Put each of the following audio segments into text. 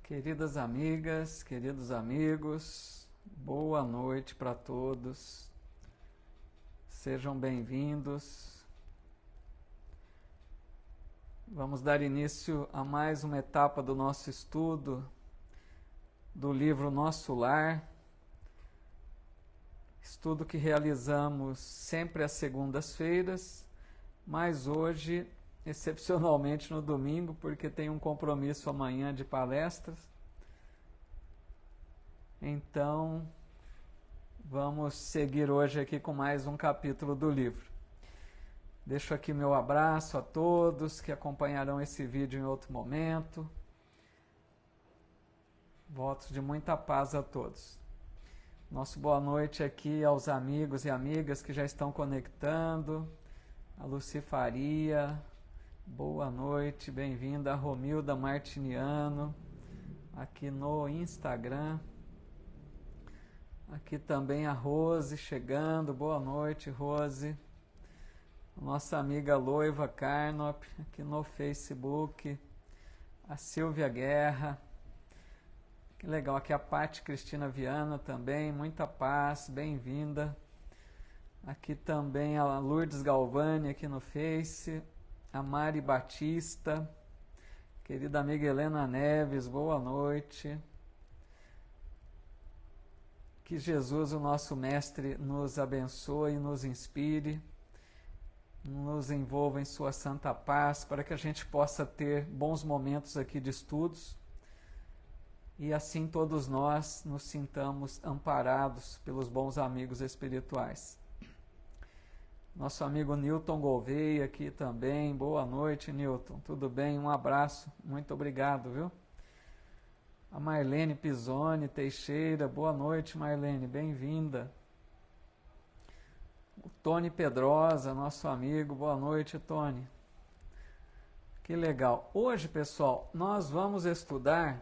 Queridas amigas, queridos amigos, boa noite para todos. Sejam bem-vindos. Vamos dar início a mais uma etapa do nosso estudo do livro Nosso Lar. Estudo que realizamos sempre às segundas-feiras, mas hoje, excepcionalmente no domingo, porque tem um compromisso amanhã de palestras. Então, vamos seguir hoje aqui com mais um capítulo do livro. Deixo aqui meu abraço a todos que acompanharão esse vídeo em outro momento. Votos de muita paz a todos. Nosso boa noite aqui aos amigos e amigas que já estão conectando. A Lucifaria, boa noite, bem-vinda. A Romilda Martiniano, aqui no Instagram. Aqui também a Rose chegando, boa noite, Rose. Nossa amiga Loiva Carnop, aqui no Facebook. A Silvia Guerra. Que legal, aqui a Paty Cristina Viana também, muita paz, bem-vinda. Aqui também a Lourdes Galvani aqui no Face, a Mari Batista, querida amiga Helena Neves, boa noite. Que Jesus, o nosso Mestre, nos abençoe e nos inspire, nos envolva em sua santa paz, para que a gente possa ter bons momentos aqui de estudos e assim todos nós nos sintamos amparados pelos bons amigos espirituais. Nosso amigo Newton Gouveia aqui também, boa noite, Newton, tudo bem? Um abraço, muito obrigado, viu? A Marlene Pisoni Teixeira, boa noite, Marlene, bem-vinda. O Tony Pedrosa, nosso amigo, boa noite, Tony. Que legal. Hoje, pessoal, nós vamos estudar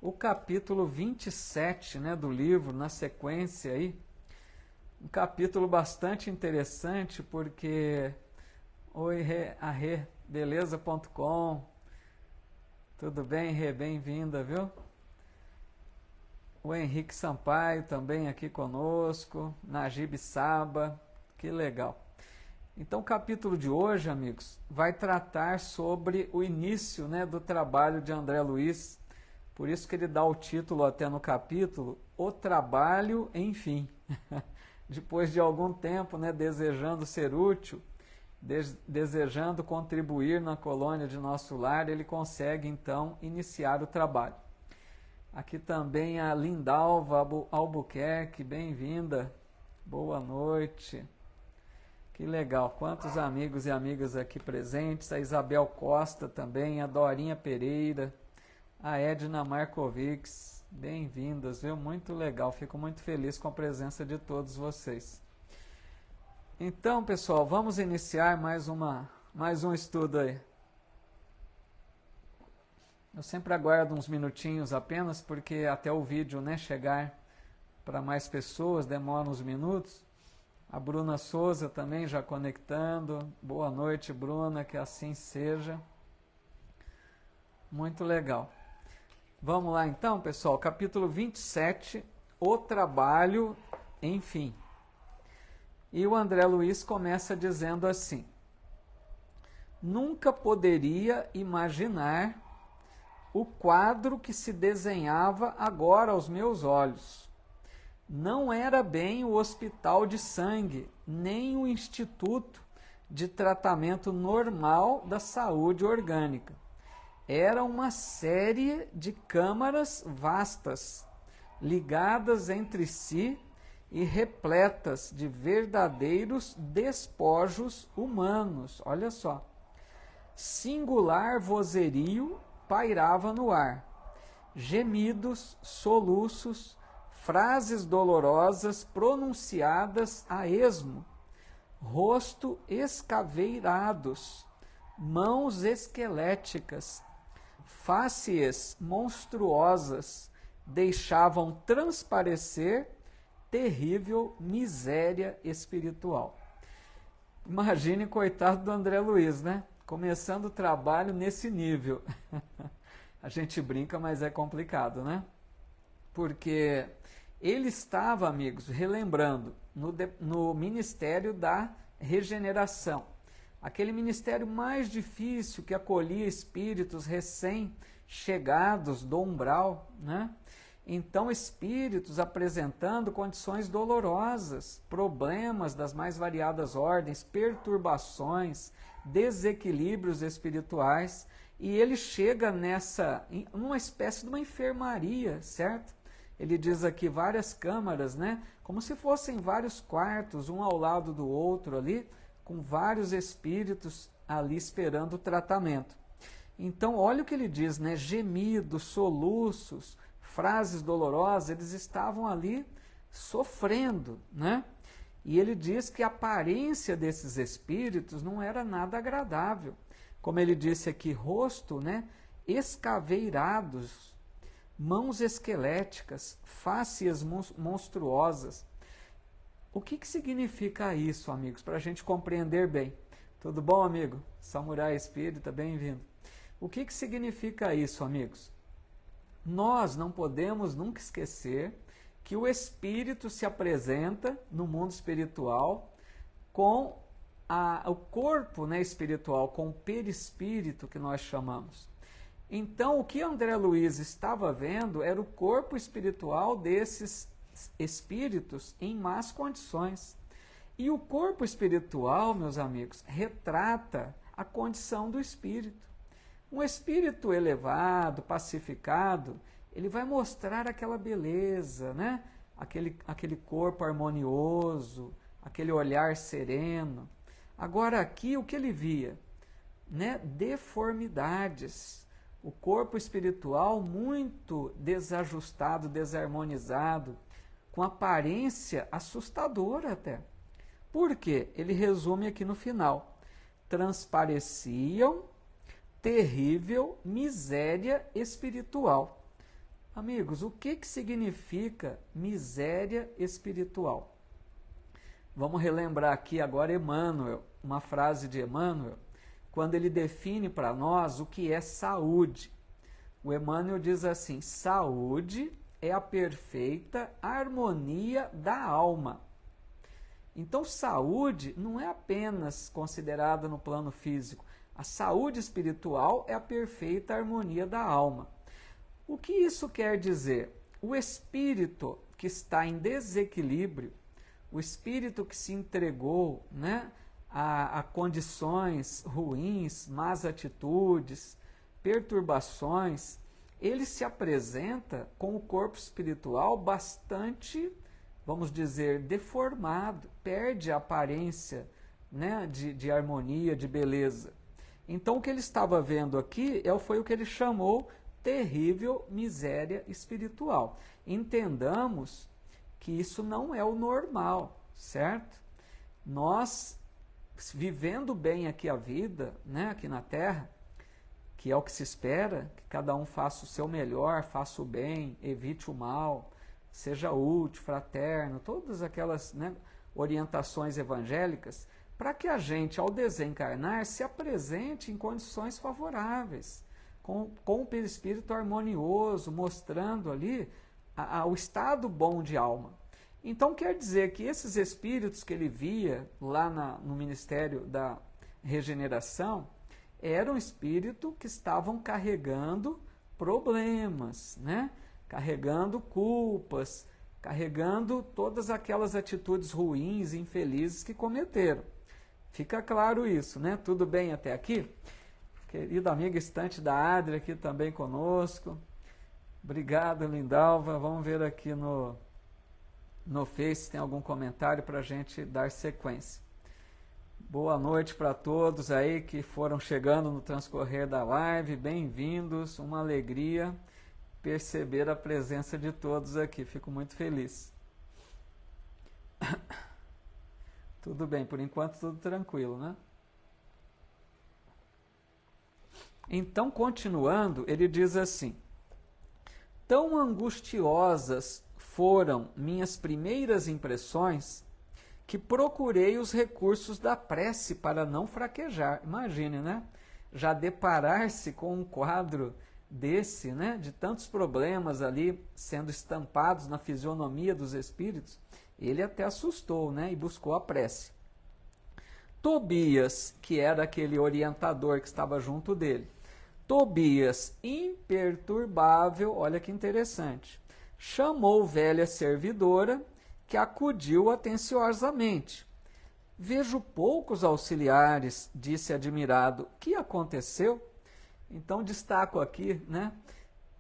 o capítulo 27, né, do livro, na sequência aí. Um capítulo bastante interessante, porque... Oi, Rê, beleza.com. Tudo bem, Rê? Bem-vinda, viu? O Henrique Sampaio também aqui conosco. Najib Saba, que legal. Então, o capítulo de hoje, amigos, vai tratar sobre o início, né, do trabalho de André Luiz. Por isso que ele dá o título até no capítulo, O Trabalho, Enfim. Depois de algum tempo, né, desejando ser útil, desejando contribuir na colônia de Nosso Lar, ele consegue, então, iniciar o trabalho. Aqui também a Lindalva Albuquerque, bem-vinda, boa noite. Que legal, quantos amigos e amigas aqui presentes, a Isabel Costa também, a Dorinha Pereira, a Edna Markovics, bem-vindas, viu? Muito legal, fico muito feliz com a presença de todos vocês. Então, pessoal, vamos iniciar mais um estudo aí. Eu sempre aguardo uns minutinhos apenas, porque até o vídeo, né, chegar para mais pessoas demora uns minutos. A Bruna Souza também já conectando. Boa noite, Bruna, que assim seja. Muito legal. Vamos lá então, pessoal, capítulo 27, O Trabalho, Enfim. E o André Luiz começa dizendo assim: nunca poderia imaginar o quadro que se desenhava agora aos meus olhos. Não era bem o hospital de sangue, nem o Instituto de Tratamento Normal da Saúde Orgânica. Era uma série de câmaras vastas, ligadas entre si e repletas de verdadeiros despojos humanos. Olha só. Singular vozerio pairava no ar. Gemidos, soluços, frases dolorosas pronunciadas a esmo. Rosto escaveirados, mãos esqueléticas, faces monstruosas deixavam transparecer terrível miséria espiritual. Imagine, coitado do André Luiz, né? Começando o trabalho nesse nível. A gente brinca, mas é complicado, né? Porque ele estava, amigos, relembrando no ministério da regeneração. Aquele ministério mais difícil que acolhia espíritos recém-chegados do umbral, né? Então, espíritos apresentando condições dolorosas, problemas das mais variadas ordens, perturbações, desequilíbrios espirituais, e ele chega numa espécie de uma enfermaria, certo? Ele diz aqui várias câmaras, né? Como se fossem vários quartos, um ao lado do outro ali, com vários espíritos ali esperando o tratamento. Então, olha o que ele diz, né? Gemidos, soluços, frases dolorosas, eles estavam ali sofrendo, né? E ele diz que a aparência desses espíritos não era nada agradável. Como ele disse aqui, rosto, né? Escaveirados, mãos esqueléticas, faces monstruosas. O que significa isso, amigos, para a gente compreender bem? Tudo bom, amigo? Samurai Espírita, bem-vindo. O que significa isso, amigos? Nós não podemos nunca esquecer que o espírito se apresenta no mundo espiritual com o corpo, né, espiritual, com o perispírito que nós chamamos. Então, o que André Luiz estava vendo era o corpo espiritual desses espíritos em más condições. E o corpo espiritual, meus amigos, retrata a condição do espírito. Um espírito elevado, pacificado, ele vai mostrar aquela beleza, né? Aquele corpo harmonioso, aquele olhar sereno. Agora aqui, o que ele via? Né? Deformidades. O corpo espiritual muito desajustado, desarmonizado, com aparência assustadora até. Por quê? Ele resume aqui no final. Transpareciam terrível miséria espiritual. Amigos, o que significa miséria espiritual? Vamos relembrar aqui agora Emmanuel, uma frase de Emmanuel, quando ele define para nós o que é saúde. O Emmanuel diz assim: saúde é a perfeita harmonia da alma. Então, saúde não é apenas considerada no plano físico. A saúde espiritual é a perfeita harmonia da alma. O que isso quer dizer? O espírito que está em desequilíbrio, o espírito que se entregou, né, a condições ruins, más atitudes, perturbações, ele se apresenta com o corpo espiritual bastante, vamos dizer, deformado, perde a aparência, né, de harmonia, de beleza. Então, o que ele estava vendo aqui foi o que ele chamou terrível miséria espiritual. Entendamos que isso não é o normal, certo? Nós, vivendo bem aqui a vida, né, aqui na Terra, que é o que se espera, que cada um faça o seu melhor, faça o bem, evite o mal, seja útil, fraterno, todas aquelas, né, orientações evangélicas, para que a gente, ao desencarnar, se apresente em condições favoráveis, com o perispírito harmonioso, mostrando ali o estado bom de alma. Então, quer dizer que esses espíritos que ele via lá no Ministério da Regeneração eram espíritos que estavam carregando problemas, né? Carregando culpas, carregando todas aquelas atitudes ruins e infelizes que cometeram. Fica claro isso, né? Tudo bem até aqui? Querida amiga Estante da Adria aqui também conosco. Obrigado, Lindalva. Vamos ver aqui no Face se tem algum comentário para a gente dar sequência. Boa noite para todos aí que foram chegando no transcorrer da live. Bem-vindos. Uma alegria perceber a presença de todos aqui. Fico muito feliz. Tudo bem, por enquanto tudo tranquilo, né? Então, continuando, ele diz assim: tão angustiosas foram minhas primeiras impressões que procurei os recursos da prece para não fraquejar. Imagine, né? Já deparar-se com um quadro desse, né, de tantos problemas ali sendo estampados na fisionomia dos espíritos, ele até assustou, né, e buscou a prece. Tobias, que era aquele orientador que estava junto dele, Tobias, imperturbável, olha que interessante, chamou velha servidora, que acudiu atenciosamente. Vejo poucos auxiliares, disse admirado. Que aconteceu? Então destaco aqui, né,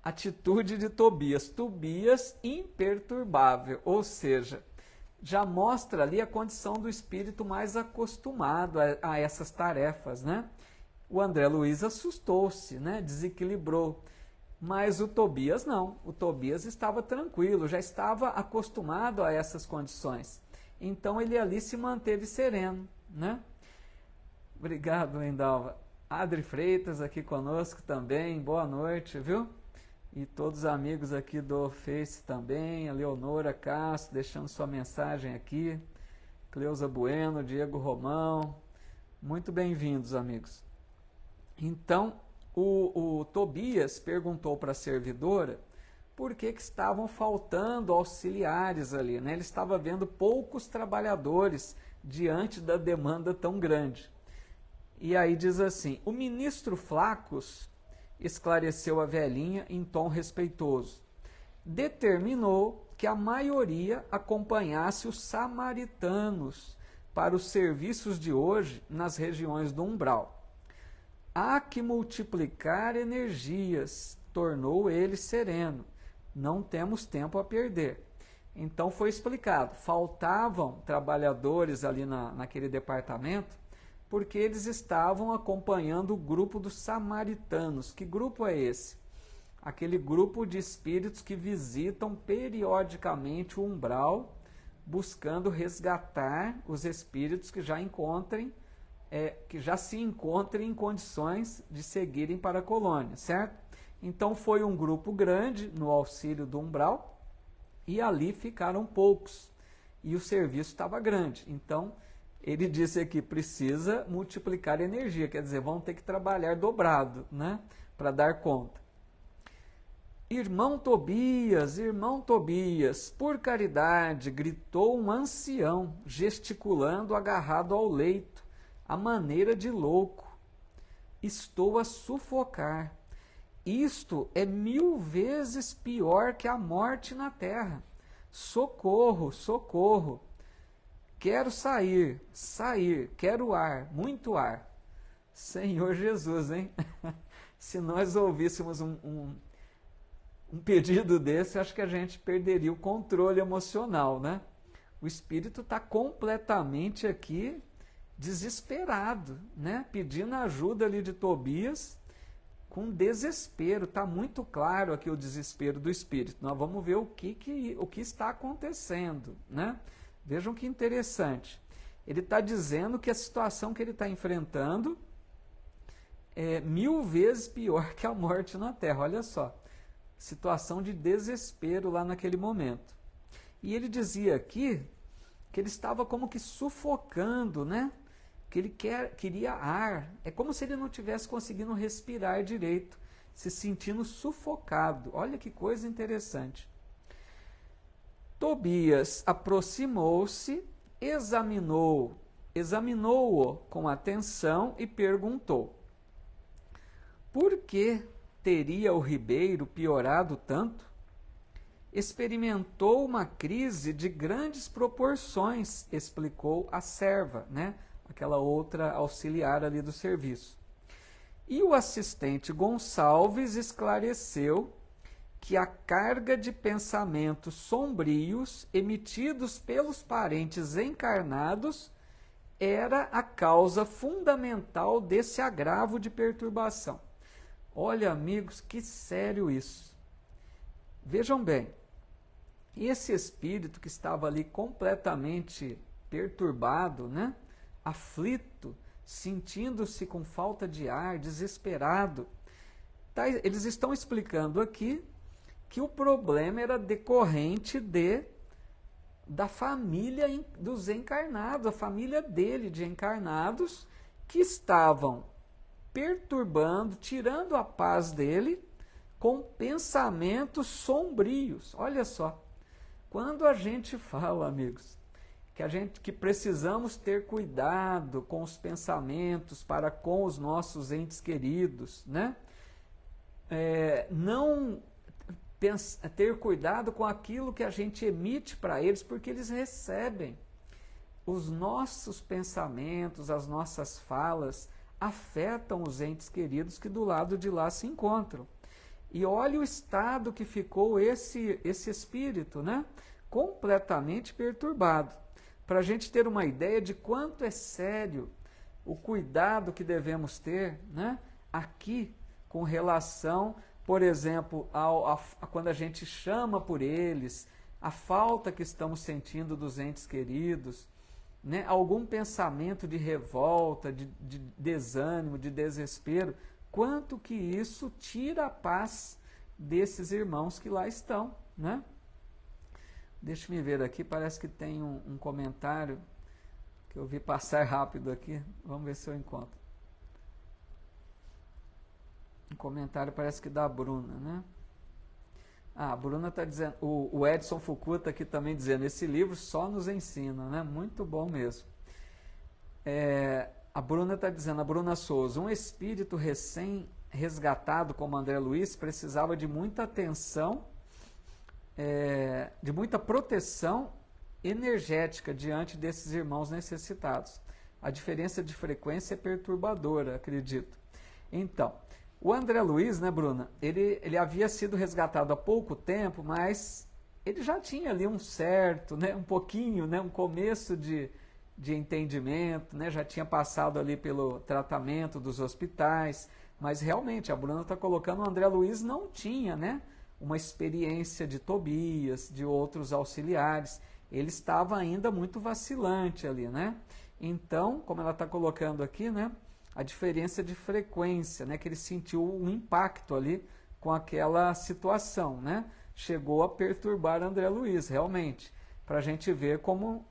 atitude de Tobias. Tobias imperturbável, ou seja, já mostra ali a condição do espírito mais acostumado a essas tarefas, né? O André Luiz assustou-se, né, desequilibrou. Mas o Tobias não, o Tobias estava tranquilo, já estava acostumado a essas condições. Então ele ali se manteve sereno, né? Obrigado, Lindalva. Adri Freitas aqui conosco também, boa noite, viu? E todos os amigos aqui do Face também, a Leonora Castro deixando sua mensagem aqui, Cleusa Bueno, Diego Romão, muito bem-vindos, amigos. Então, o Tobias perguntou para a servidora por que estavam faltando auxiliares ali, né? Ele estava vendo poucos trabalhadores diante da demanda tão grande. E aí diz assim, o ministro Flacos, esclareceu a velhinha em tom respeitoso, determinou que a maioria acompanhasse os samaritanos para os serviços de hoje nas regiões do umbral. Há que multiplicar energias, tornou ele sereno. Não temos tempo a perder. Então foi explicado, faltavam trabalhadores ali naquele departamento, porque eles estavam acompanhando o grupo dos samaritanos. Que grupo é esse? Aquele grupo de espíritos que visitam periodicamente o umbral, buscando resgatar os espíritos que já se encontrem em condições de seguirem para a colônia, certo? Então foi um grupo grande no auxílio do umbral e ali ficaram poucos e o serviço estava grande. Então ele disse aqui, precisa multiplicar energia, quer dizer, vão ter que trabalhar dobrado, né, para dar conta. Irmão Tobias, por caridade, gritou um ancião, gesticulando agarrado ao leito, à maneira de louco. Estou a sufocar. Isto é 1000 vezes pior que a morte na terra. Socorro, socorro. Quero sair, quero ar, muito ar. Senhor Jesus, hein? Se nós ouvíssemos um pedido desse, acho que a gente perderia o controle emocional, né? O espírito está completamente aqui desesperado, né? Pedindo ajuda ali de Tobias, com desespero. Está muito claro aqui o desespero do espírito. Nós vamos ver o que está acontecendo, né? Vejam que interessante. Ele está dizendo que a situação que ele está enfrentando é 1000 vezes pior que a morte na terra. Olha só, situação de desespero lá naquele momento. E ele dizia aqui que ele estava como que sufocando, né? Que ele queria ar. É como se ele não tivesse conseguindo respirar direito, se sentindo sufocado. Olha que coisa interessante. Tobias aproximou-se, examinou-o com atenção e perguntou: por que teria o ribeiro piorado tanto? Experimentou uma crise de grandes proporções, explicou a serva, né? Aquela outra auxiliar ali do serviço. E o assistente Gonçalves esclareceu que a carga de pensamentos sombrios emitidos pelos parentes encarnados era a causa fundamental desse agravo de perturbação. Olha, amigos, que sério isso. Vejam bem, esse espírito que estava ali completamente perturbado, né? Aflito, sentindo-se com falta de ar, desesperado, eles estão explicando aqui que o problema era decorrente da família dos encarnados, a família dele de encarnados, que estavam perturbando, tirando a paz dele, com pensamentos sombrios. Olha só, quando a gente fala, amigos, que precisamos ter cuidado com os pensamentos para com os nossos entes queridos, né? Não ter cuidado com aquilo que a gente emite para eles, porque eles recebem. Os nossos pensamentos, as nossas falas afetam os entes queridos que do lado de lá se encontram. E olha o estado que ficou esse espírito, né? Completamente perturbado. Para a gente ter uma ideia de quanto é sério o cuidado que devemos ter, né? Aqui com relação, por exemplo, quando a gente chama por eles, a falta que estamos sentindo dos entes queridos, né? Algum pensamento de revolta, de desânimo, de desespero, quanto que isso tira a paz desses irmãos que lá estão, né? Deixa eu ver aqui, parece que tem um comentário que eu vi passar rápido aqui, vamos ver se eu encontro. Um comentário parece que da Bruna, né? A Bruna está dizendo, o Edson Fukuta aqui também dizendo, esse livro só nos ensina, né? Muito bom mesmo. A Bruna está dizendo, a Bruna Souza, um espírito recém-resgatado como André Luiz precisava de muita atenção, de muita proteção energética diante desses irmãos necessitados. A diferença de frequência é perturbadora, acredito. Então, o André Luiz, né, Bruna, ele havia sido resgatado há pouco tempo, mas ele já tinha ali um certo, né, um pouquinho, né, um começo de entendimento, né, já tinha passado ali pelo tratamento dos hospitais, mas realmente a Bruna está colocando, o André Luiz não tinha, né, uma experiência de Tobias, de outros auxiliares, ele estava ainda muito vacilante ali, né? Então, como ela está colocando aqui, né, a diferença de frequência, né, que ele sentiu um impacto ali com aquela situação, né? Chegou a perturbar André Luiz, realmente, para a gente ver como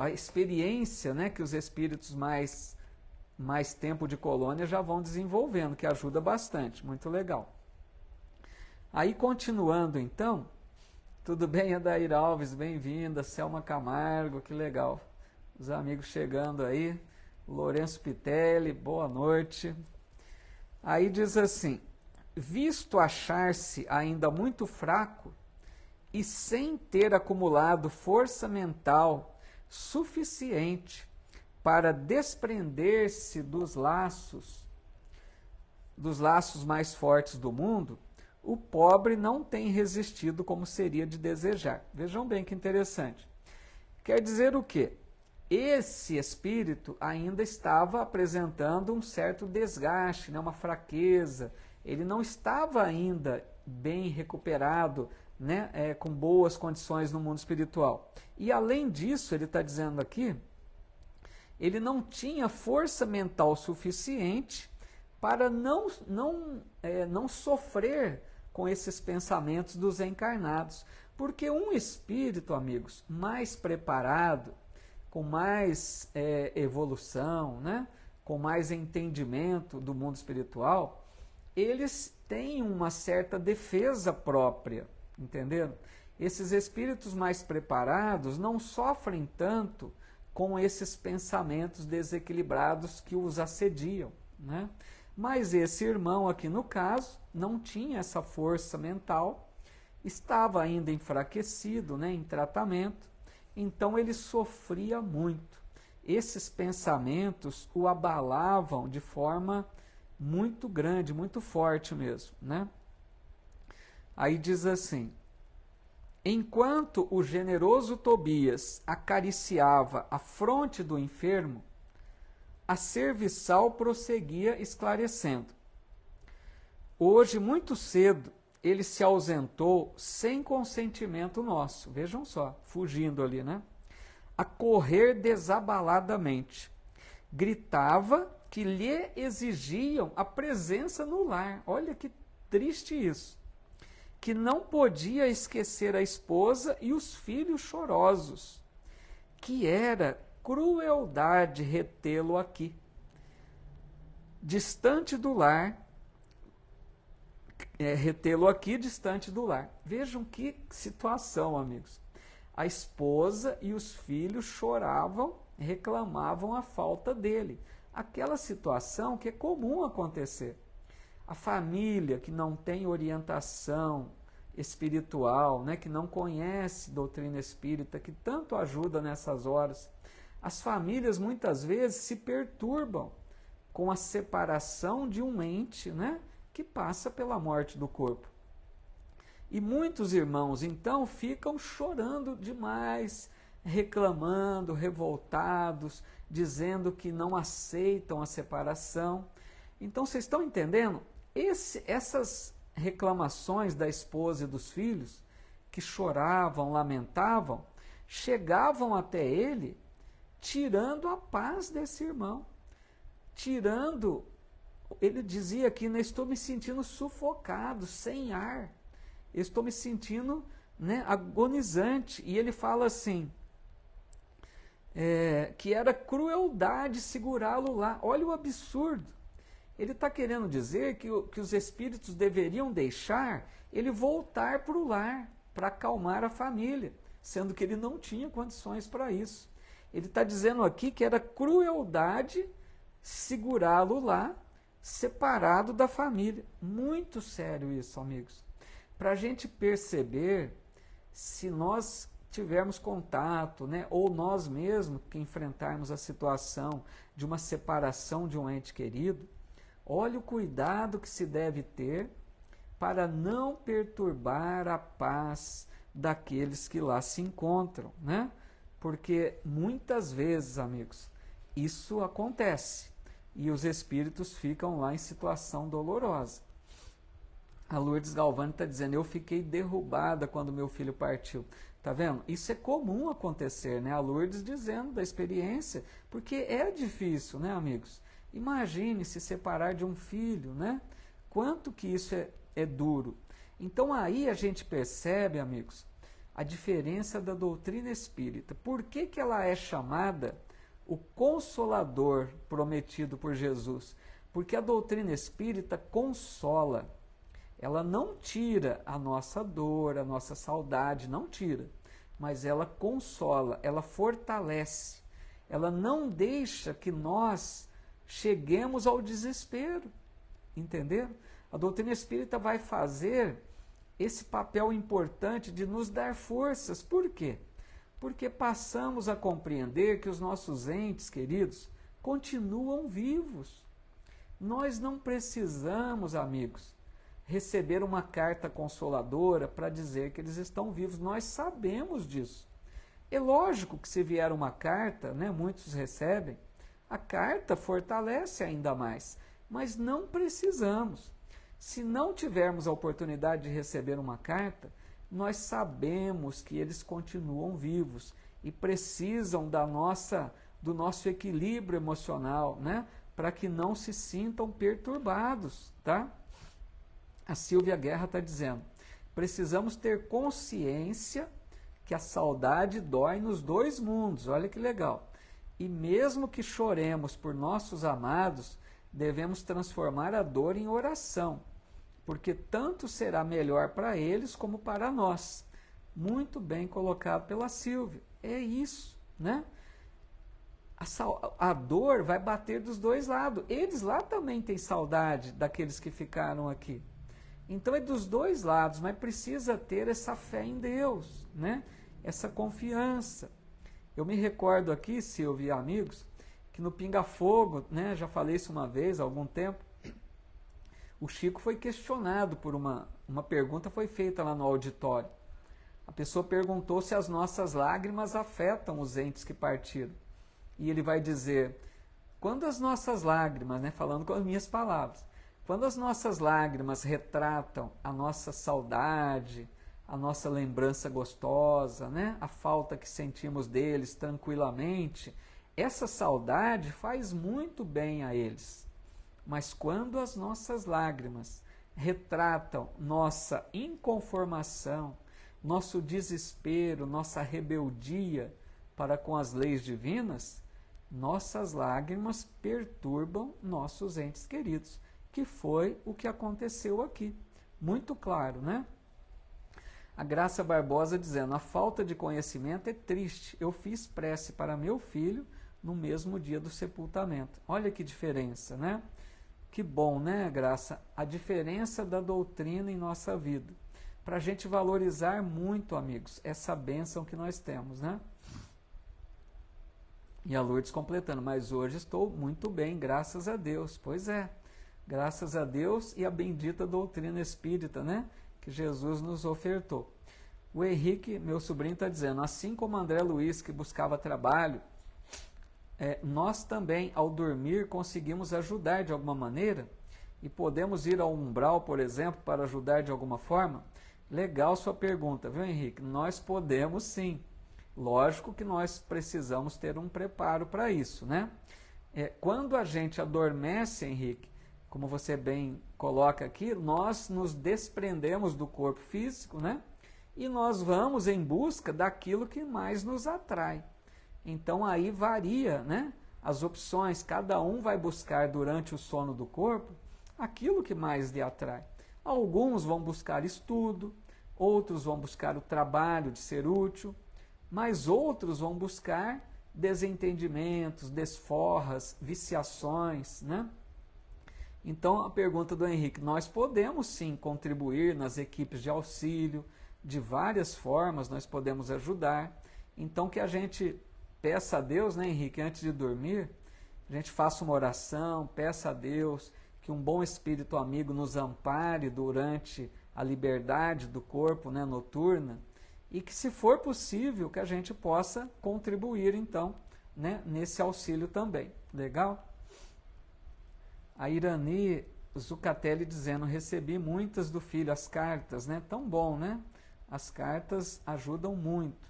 a experiência, né, que os espíritos mais tempo de colônia já vão desenvolvendo, que ajuda bastante, muito legal. Aí, continuando então, tudo bem, Adair Alves, bem-vinda, Selma Camargo, que legal. Os amigos chegando aí, Lourenço Pitelli, boa noite. Aí diz assim, visto achar-se ainda muito fraco e sem ter acumulado força mental suficiente para desprender-se dos laços mais fortes do mundo, o pobre não tem resistido como seria de desejar. Vejam bem que interessante. Quer dizer o quê? Esse espírito ainda estava apresentando um certo desgaste, né, uma fraqueza. Ele não estava ainda bem recuperado, né, com boas condições no mundo espiritual. E além disso, ele está dizendo aqui, ele não tinha força mental suficiente para não sofrer com esses pensamentos dos encarnados. Porque um espírito, amigos, mais preparado, com mais evolução, né, com mais entendimento do mundo espiritual, eles têm uma certa defesa própria, entenderam? Esses espíritos mais preparados não sofrem tanto com esses pensamentos desequilibrados que os assediam, né? Mas esse irmão aqui no caso não tinha essa força mental, estava ainda enfraquecido, né, em tratamento, então ele sofria muito. Esses pensamentos o abalavam de forma muito grande, muito forte mesmo, né? Aí diz assim, enquanto o generoso Tobias acariciava a fronte do enfermo, a serviçal prosseguia esclarecendo. Hoje, muito cedo, ele se ausentou sem consentimento nosso. Vejam só, fugindo ali, né? A correr desabaladamente. Gritava que lhe exigiam a presença no lar. Olha que triste isso. Que não podia esquecer a esposa e os filhos chorosos. Que era crueldade retê-lo aqui, distante do lar, retê-lo aqui distante do lar. Vejam que situação, amigos. A esposa e os filhos choravam, reclamavam a falta dele. Aquela situação que é comum acontecer. A família que não tem orientação espiritual, né, que não conhece doutrina espírita, que tanto ajuda nessas horas. As famílias muitas vezes se perturbam com a separação de um ente, né, que passa pela morte do corpo. E muitos irmãos, então, ficam chorando demais, reclamando, revoltados, dizendo que não aceitam a separação. Então, vocês estão entendendo? Essas reclamações da esposa e dos filhos, que choravam, lamentavam, chegavam até ele, tirando a paz desse irmão. Tirando, ele dizia aqui, né, estou me sentindo sufocado, sem ar. Eu estou me sentindo, né, agonizante. E ele fala assim, que era crueldade segurá-lo lá. Olha o absurdo. Ele está querendo dizer que os espíritos deveriam deixar ele voltar para o lar, para acalmar a família, sendo que ele não tinha condições para isso. Ele está dizendo aqui que era crueldade segurá-lo lá, separado da família. Muito sério isso, amigos. Para a gente perceber, se nós tivermos contato, né, ou nós mesmos que enfrentarmos a situação de uma separação de um ente querido, olha o cuidado que se deve ter para não perturbar a paz daqueles que lá se encontram, né? Porque muitas vezes, amigos, isso acontece e os espíritos ficam lá em situação dolorosa. A Lourdes Galvani está dizendo, eu fiquei derrubada quando meu filho partiu. Tá vendo? Isso é comum acontecer, né? A Lourdes dizendo da experiência, porque é difícil, né, amigos? Imagine se separar de um filho, né? Quanto que isso é duro. Então aí a gente percebe, amigos, a diferença da doutrina espírita. Por que que ela é chamada o Consolador prometido por Jesus? Porque a doutrina espírita consola. Ela não tira a nossa dor, a nossa saudade, não tira. Mas ela consola, ela fortalece. Ela não deixa que nós cheguemos ao desespero, entenderam? A doutrina espírita vai fazer esse papel importante de nos dar forças. Por quê? Porque passamos a compreender que os nossos entes queridos continuam vivos. Nós não precisamos, amigos, receber uma carta consoladora para dizer que eles estão vivos. Nós sabemos disso. É lógico que se vier uma carta, né, muitos recebem, a carta fortalece ainda mais, mas não precisamos. Se não tivermos a oportunidade de receber uma carta, nós sabemos que eles continuam vivos e precisam do nosso equilíbrio emocional, né, para que não se sintam perturbados, tá? A Silvia Guerra está dizendo, precisamos ter consciência que a saudade dói nos dois mundos, olha que legal. E mesmo que choremos por nossos amados, devemos transformar a dor em oração, porque tanto será melhor para eles como para nós. Muito bem colocado pela Silvia. É isso, né? A dor vai bater dos dois lados. Eles lá também têm saudade daqueles que ficaram aqui. Então é dos dois lados, mas precisa ter essa fé em Deus, né? Essa confiança. Eu me recordo aqui, Silvia e amigos, que no Pinga Fogo, né, já falei isso uma vez, há algum tempo, o Chico foi questionado por uma pergunta foi feita lá no auditório. A pessoa perguntou se as nossas lágrimas afetam os entes que partiram. E ele vai dizer, quando as nossas lágrimas, né, falando com as minhas palavras, quando as nossas lágrimas retratam a nossa saudade, a nossa lembrança gostosa, né? A falta que sentimos deles tranquilamente, essa saudade faz muito bem a eles. Mas quando as nossas lágrimas retratam nossa inconformação, nosso desespero, nossa rebeldia para com as leis divinas, nossas lágrimas perturbam nossos entes queridos, que foi o que aconteceu aqui. muito claro, né? A Graça Barbosa dizendo, a falta de conhecimento é triste. Eu fiz prece para meu filho no mesmo dia do sepultamento. Olha que diferença, né? Que bom, né, Graça? A diferença da doutrina em nossa vida. Para a gente valorizar muito, amigos, essa bênção que nós temos, né? E a Lourdes completando, mas hoje estou muito bem, graças a Deus. Pois é, graças a Deus e a bendita doutrina espírita, né? Que Jesus nos ofertou. O Henrique, meu sobrinho, está dizendo, assim como André Luiz, que buscava trabalho, nós também, ao dormir, conseguimos ajudar de alguma maneira e podemos ir ao umbral, por exemplo, para ajudar de alguma forma? Legal sua pergunta, viu, Henrique? Nós podemos sim. Lógico que nós precisamos ter um preparo para isso, né? Quando a gente adormece, Henrique, como você bem coloca aqui, nós nos desprendemos do corpo físico, né? E nós vamos em busca daquilo que mais nos atrai. Então aí varia, né? As opções, cada um vai buscar durante o sono do corpo aquilo que mais lhe atrai. Alguns vão buscar estudo, outros vão buscar o trabalho de ser útil, mas outros vão buscar desentendimentos, desforras, viciações, né? Então a pergunta do Henrique, nós podemos sim contribuir nas equipes de auxílio, de várias formas nós podemos ajudar. Então que a gente peça a Deus, né, Henrique, antes de dormir, a gente faça uma oração, peça a Deus que um bom espírito amigo nos ampare durante a liberdade do corpo, né, noturna, e que, se for possível, que a gente possa contribuir, então, né, nesse auxílio também. Legal? A Irani Zucatelli dizendo, recebi muitas do filho, as cartas, né? Tão bom, né? As cartas ajudam muito.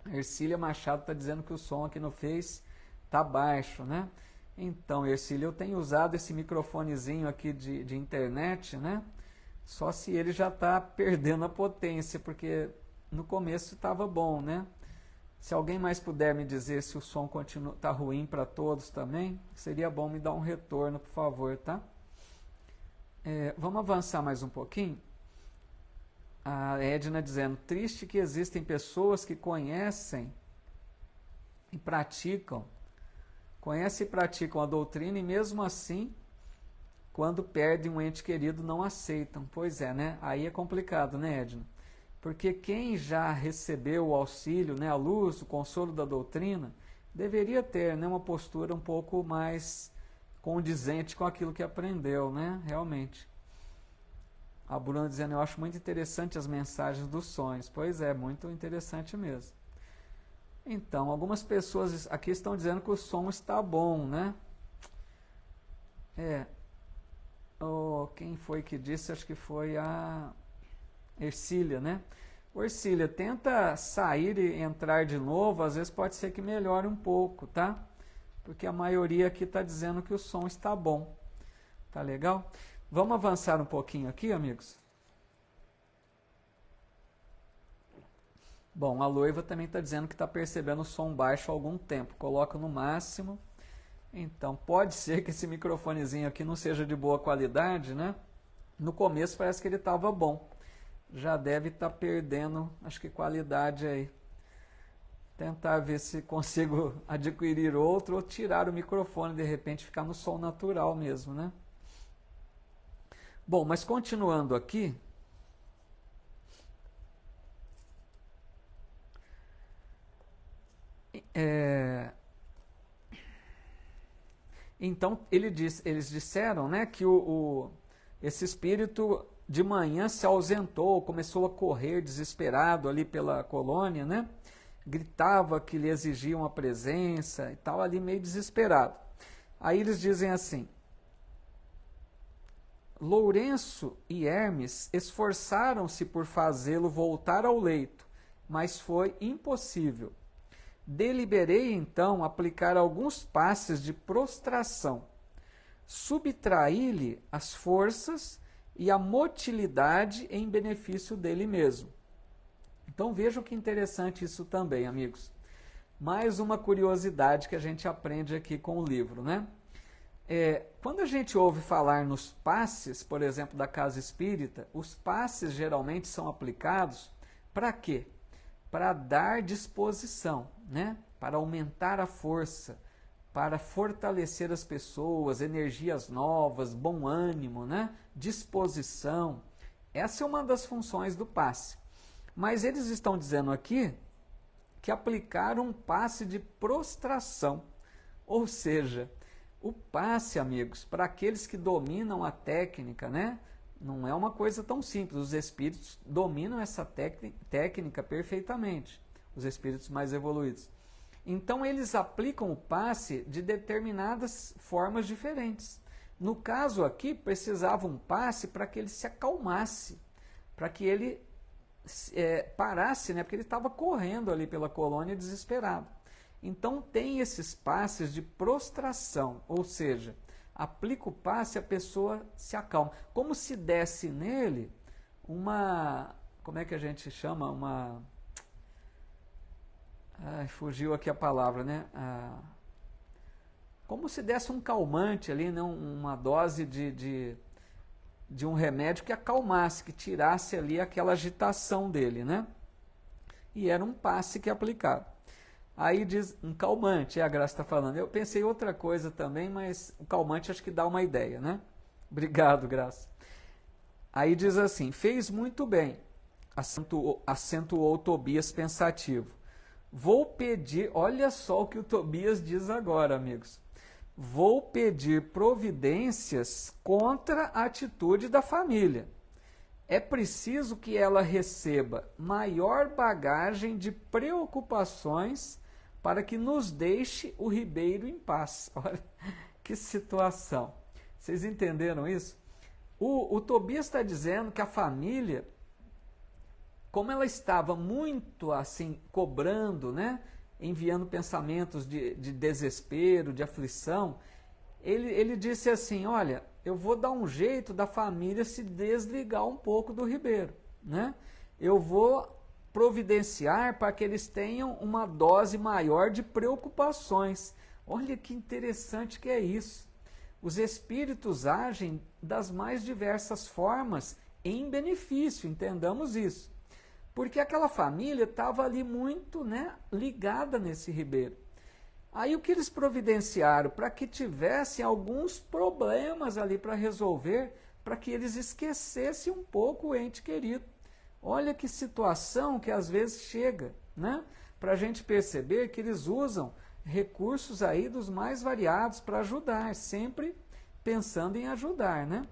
A Ercília Machado está dizendo que o som aqui no Face está baixo, né? Então, Ercília, eu tenho usado esse microfonezinho aqui de internet, né? Só se ele já está perdendo a potência, porque no começo estava bom, né? Se alguém mais puder me dizer se o som está ruim para todos também, seria bom me dar um retorno, por favor, tá? Vamos avançar mais um pouquinho? A Edna dizendo, triste que existem pessoas que conhecem e praticam a doutrina e mesmo assim, quando perdem um ente querido, não aceitam. Pois é, né? Aí é complicado, né, Edna? Porque quem já recebeu o auxílio, né, a luz, o consolo da doutrina, deveria ter, né, uma postura um pouco mais condizente com aquilo que aprendeu, né? Realmente. A Bruna dizendo, eu acho muito interessante as mensagens dos sonhos. Pois é, muito interessante mesmo. Então, algumas pessoas aqui estão dizendo que o som está bom, né? Quem foi que disse? Acho que foi a Ercília, né? Ô, Ercília, tenta sair e entrar de novo, às vezes pode ser que melhore um pouco, tá? Porque a maioria aqui está dizendo que o som está bom. Tá legal? Vamos avançar um pouquinho aqui, amigos? Bom, a Loiva também está dizendo que está percebendo o som baixo há algum tempo. Coloca no máximo. Então, pode ser que esse microfonezinho aqui não seja de boa qualidade, né? No começo parece que ele estava bom. Já deve estar perdendo, acho que qualidade aí. Tentar ver se consigo adquirir outro ou tirar o microfone, de repente ficar no som natural mesmo, né? Bom, mas continuando aqui, então eles disseram, né, que esse espírito de manhã se ausentou, começou a correr desesperado ali pela colônia, né? Gritava que lhe exigiam a presença e tal, ali meio desesperado. Aí eles dizem assim, Lourenço e Hermes esforçaram-se por fazê-lo voltar ao leito, mas foi impossível. Deliberei então aplicar alguns passes de prostração, subtrair-lhe as forças e a motilidade em benefício dele mesmo. Então vejam que interessante isso também, amigos. Mais uma curiosidade que a gente aprende aqui com o livro, né? Quando a gente ouve falar nos passes, por exemplo, da casa espírita, os passes geralmente são aplicados para quê? Para dar disposição, né? Para aumentar a força, para fortalecer as pessoas, energias novas, bom ânimo, né? Disposição. Essa é uma das funções do passe. Mas eles estão dizendo aqui que aplicaram um passe de prostração, ou seja, o passe, amigos, para aqueles que dominam a técnica, né? Não é uma coisa tão simples. Os espíritos dominam essa técnica perfeitamente, os espíritos mais evoluídos. Então, eles aplicam o passe de determinadas formas diferentes. No caso aqui, precisava um passe para que ele se acalmasse, para que ele parasse, né? Porque ele estava correndo ali pela colônia desesperado. Então tem esses passes de prostração, ou seja, aplica o passe e a pessoa se acalma. Como se desse nele uma, como é que a gente chama? Fugiu aqui a palavra, né? Como se desse um calmante ali, né? Uma dose de um remédio que acalmasse, que tirasse ali aquela agitação dele, né? E era um passe que aplicava. Aí diz um calmante, a Graça está falando. Eu pensei outra coisa também, mas o calmante acho que dá uma ideia, né? Obrigado, Graça. Aí diz assim, fez muito bem, acentuou Tobias pensativo. Vou pedir, olha só o que o Tobias diz agora, amigos. Vou pedir providências contra a atitude da família. É preciso que ela receba maior bagagem de preocupações para que nos deixe o Ribeiro em paz. Olha que situação. Vocês entenderam isso? O Tobias está dizendo que a família, como ela estava muito assim, cobrando, né? Enviando pensamentos de desespero, de aflição, ele disse assim, olha, eu vou dar um jeito da família se desligar um pouco do Ribeiro, né? Eu vou providenciar para que eles tenham uma dose maior de preocupações. Olha que interessante que é isso. Os espíritos agem das mais diversas formas em benefício, entendamos isso. Porque aquela família estava ali muito, né, ligada nesse Ribeiro. Aí o que eles providenciaram? Para que tivessem alguns problemas ali para resolver, para que eles esquecessem um pouco o ente querido. Olha que situação que às vezes chega, né? Para a gente perceber que eles usam recursos aí dos mais variados para ajudar, sempre pensando em ajudar, né?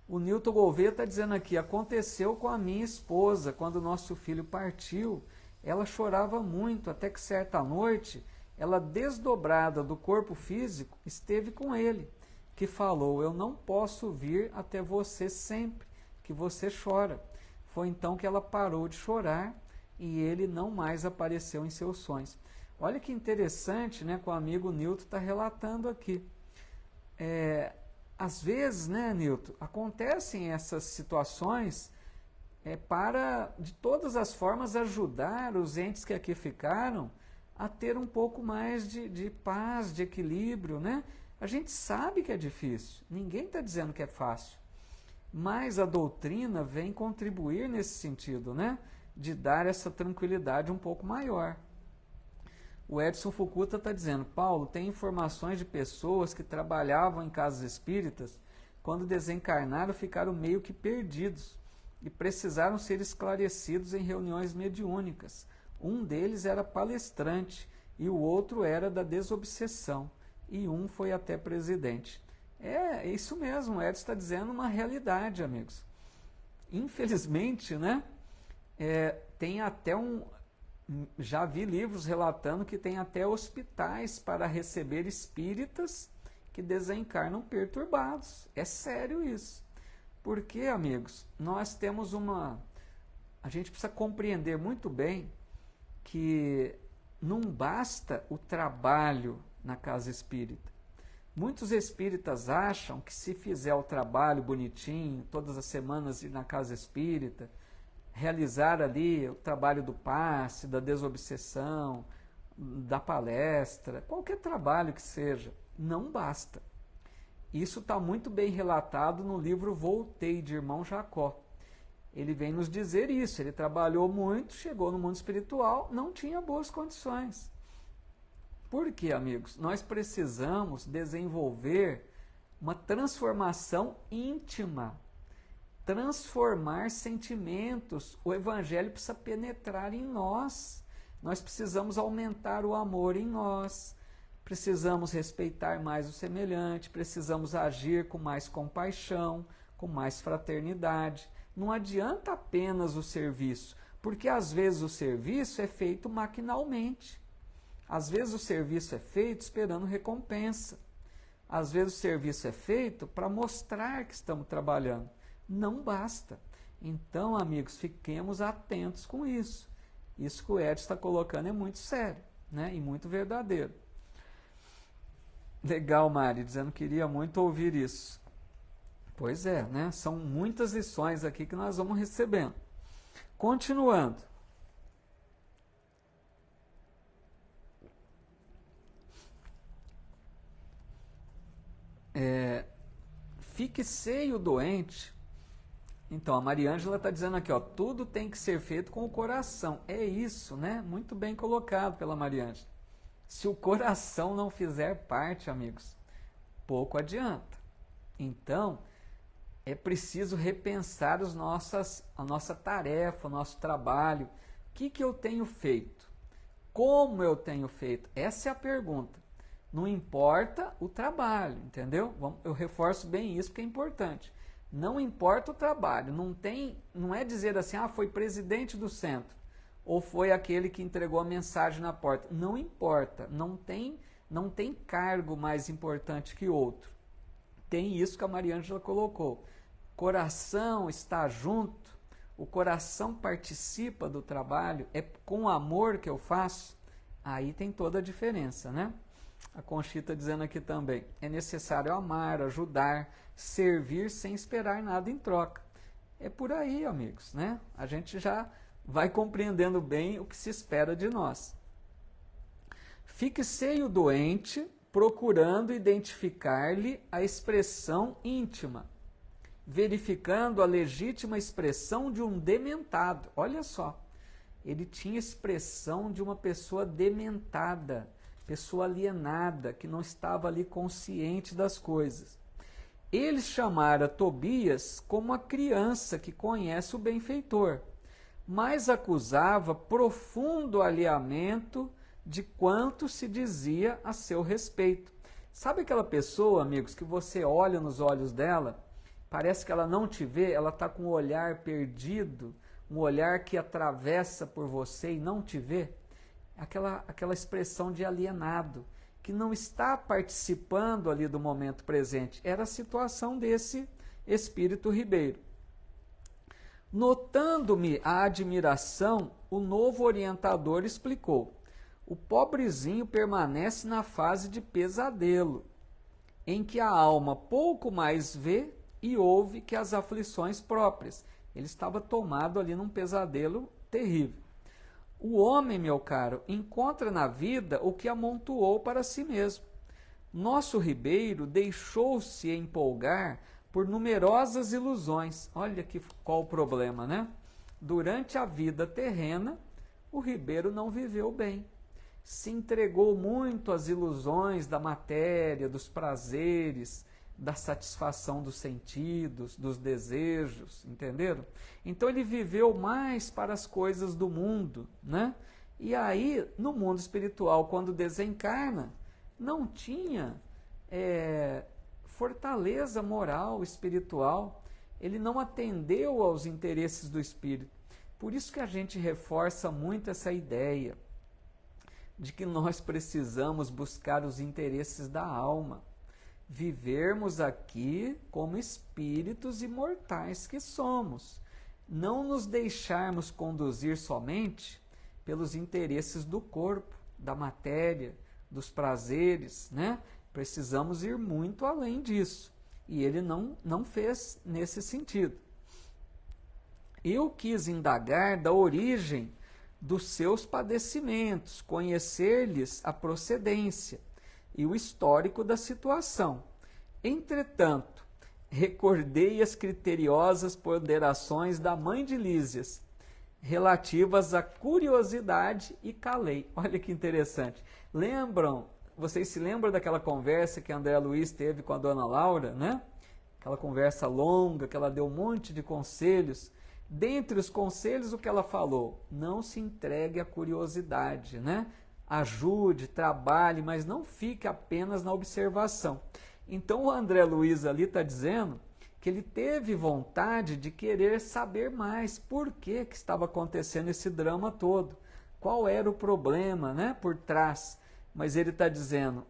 O Newton Gouveia está dizendo aqui, aconteceu com a minha esposa, quando o nosso filho partiu, ela chorava muito, até que certa noite, ela desdobrada do corpo físico, esteve com ele, que falou, eu não posso vir até você sempre, que você chora. Foi então que ela parou de chorar e ele não mais apareceu em seus sonhos. Olha que interessante, né, que o amigo Newton está relatando aqui. Às vezes, né, Newton, acontecem essas situações para, de todas as formas, ajudar os entes que aqui ficaram a ter um pouco mais de paz, de equilíbrio, né? A gente sabe que é difícil, ninguém está dizendo que é fácil, mas a doutrina vem contribuir nesse sentido, né? De dar essa tranquilidade um pouco maior. O Edson Fukuta está dizendo, Paulo, tem informações de pessoas que trabalhavam em casas espíritas, quando desencarnaram ficaram meio que perdidos e precisaram ser esclarecidos em reuniões mediúnicas. Um deles era palestrante e o outro era da desobsessão e um foi até presidente. É isso mesmo, o Edson está dizendo uma realidade, amigos. Infelizmente, né, tem até já vi livros relatando que tem até hospitais para receber espíritas que desencarnam perturbados. É sério isso. Porque, amigos, nós temos a gente precisa compreender muito bem que não basta o trabalho na casa espírita. Muitos espíritas acham que se fizer o trabalho bonitinho, todas as semanas ir na casa espírita, realizar ali o trabalho do passe, da desobsessão, da palestra, qualquer trabalho que seja, não basta. Isso está muito bem relatado no livro Voltei, de Irmão Jacó. Ele vem nos dizer isso. Ele trabalhou muito, chegou no mundo espiritual, não tinha boas condições. Por quê, amigos? Nós precisamos desenvolver uma transformação íntima. Transformar sentimentos. O Evangelho precisa penetrar em nós. Nós precisamos aumentar o amor em nós. Precisamos respeitar mais o semelhante. Precisamos agir com mais compaixão, com mais fraternidade. Não adianta apenas o serviço, porque às vezes o serviço é feito maquinalmente. Às vezes o serviço é feito esperando recompensa. Às vezes o serviço é feito para mostrar que estamos trabalhando. Não basta. Então, amigos, fiquemos atentos com isso. Isso que o Edson está colocando é muito sério, né? E muito verdadeiro. Legal, Mari, dizendo que queria muito ouvir isso. Pois é, né? São muitas lições aqui que nós vamos recebendo. Continuando. Fique-se o doente. Então, a Mariângela está dizendo aqui, ó, tudo tem que ser feito com o coração. É isso, né? Muito bem colocado pela Mariângela. Se o coração não fizer parte, amigos, pouco adianta. Então, é preciso repensar a nossa tarefa, o nosso trabalho. O que eu tenho feito? Como eu tenho feito? Essa é a pergunta. Não importa o trabalho, entendeu? Eu reforço bem isso, porque é importante. Não importa o trabalho. Não é dizer assim, foi presidente do centro, ou foi aquele que entregou a mensagem na porta. Não importa. Não tem cargo mais importante que outro. Tem isso que a Mariângela colocou. Coração está junto, o coração participa do trabalho, é com amor que eu faço, aí tem toda a diferença, né? A Conchita dizendo aqui também, é necessário amar, ajudar, servir sem esperar nada em troca. É por aí, amigos, né? A gente já vai compreendendo bem o que se espera de nós. Fique-se o doente procurando identificar-lhe a expressão íntima, verificando a legítima expressão de um dementado. Olha só, ele tinha expressão de uma pessoa dementada, pessoa alienada, que não estava ali consciente das coisas. Ele chamara Tobias como a criança que conhece o benfeitor, mas acusava profundo alheamento de quanto se dizia a seu respeito. Sabe aquela pessoa, amigos, que você olha nos olhos dela, parece que ela não te vê, ela está com o olhar perdido, um olhar que atravessa por você e não te vê? Aquela expressão de alienado, que não está participando ali do momento presente. Era a situação desse espírito ribeiro. Notando-me a admiração, o novo orientador explicou: o pobrezinho permanece na fase de pesadelo, em que a alma pouco mais vê e ouve que as aflições próprias. Ele estava tomado ali num pesadelo terrível. O homem, meu caro, encontra na vida o que amontoou para si mesmo. Nosso ribeiro deixou-se empolgar por numerosas ilusões. Olha qual o problema, né? Durante a vida terrena, o ribeiro não viveu bem. Se entregou muito às ilusões da matéria, dos prazeres, da satisfação dos sentidos, dos desejos, entenderam? Então ele viveu mais para as coisas do mundo, né? E aí, no mundo espiritual, quando desencarna, não tinha fortaleza moral, espiritual, ele não atendeu aos interesses do espírito. Por isso que a gente reforça muito essa ideia de que nós precisamos buscar os interesses da alma, vivermos aqui como espíritos imortais que somos, não nos deixarmos conduzir somente pelos interesses do corpo, da matéria, dos prazeres, né? Precisamos ir muito além disso, e ele não fez nesse sentido. Eu quis indagar da origem dos seus padecimentos, conhecer-lhes a procedência, e o histórico da situação. Entretanto, recordei as criteriosas ponderações da mãe de Lísias, relativas à curiosidade, e calei. Olha que interessante. Vocês se lembram daquela conversa que André Luiz teve com a dona Laura, né? Aquela conversa longa, que ela deu um monte de conselhos. Dentre os conselhos, o que ela falou? Não se entregue à curiosidade, né? Ajude, trabalhe, mas não fique apenas na observação. Então o André Luiz ali está dizendo que ele teve vontade de querer saber mais por que estava acontecendo esse drama todo, qual era o problema, né, por trás. Mas ele está dizendo,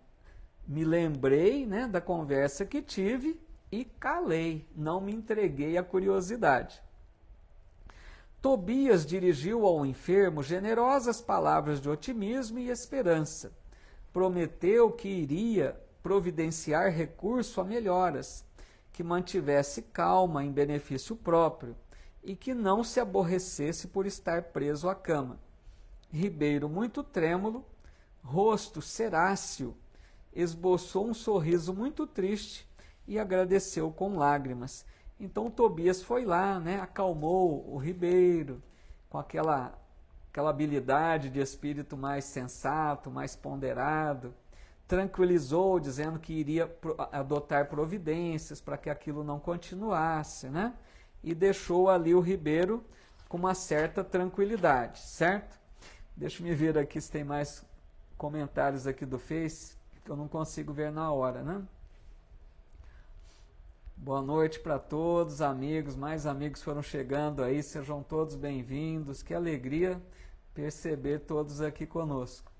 me lembrei, né, da conversa que tive e calei, não me entreguei à curiosidade. Tobias dirigiu ao enfermo generosas palavras de otimismo e esperança. Prometeu que iria providenciar recurso a melhoras, que mantivesse calma em benefício próprio e que não se aborrecesse por estar preso à cama. Ribeiro, muito trêmulo, rosto ceráceo, esboçou um sorriso muito triste e agradeceu com lágrimas. Então Tobias foi lá, né, acalmou o Ribeiro com aquela habilidade de espírito mais sensato, mais ponderado, tranquilizou, dizendo que iria adotar providências para que aquilo não continuasse, né? E deixou ali o Ribeiro com uma certa tranquilidade, certo? Deixa eu me ver aqui se tem mais comentários aqui do Face, que eu não consigo ver na hora, né? Boa noite para todos, amigos, mais amigos foram chegando aí, sejam todos bem-vindos, que alegria perceber todos aqui conosco.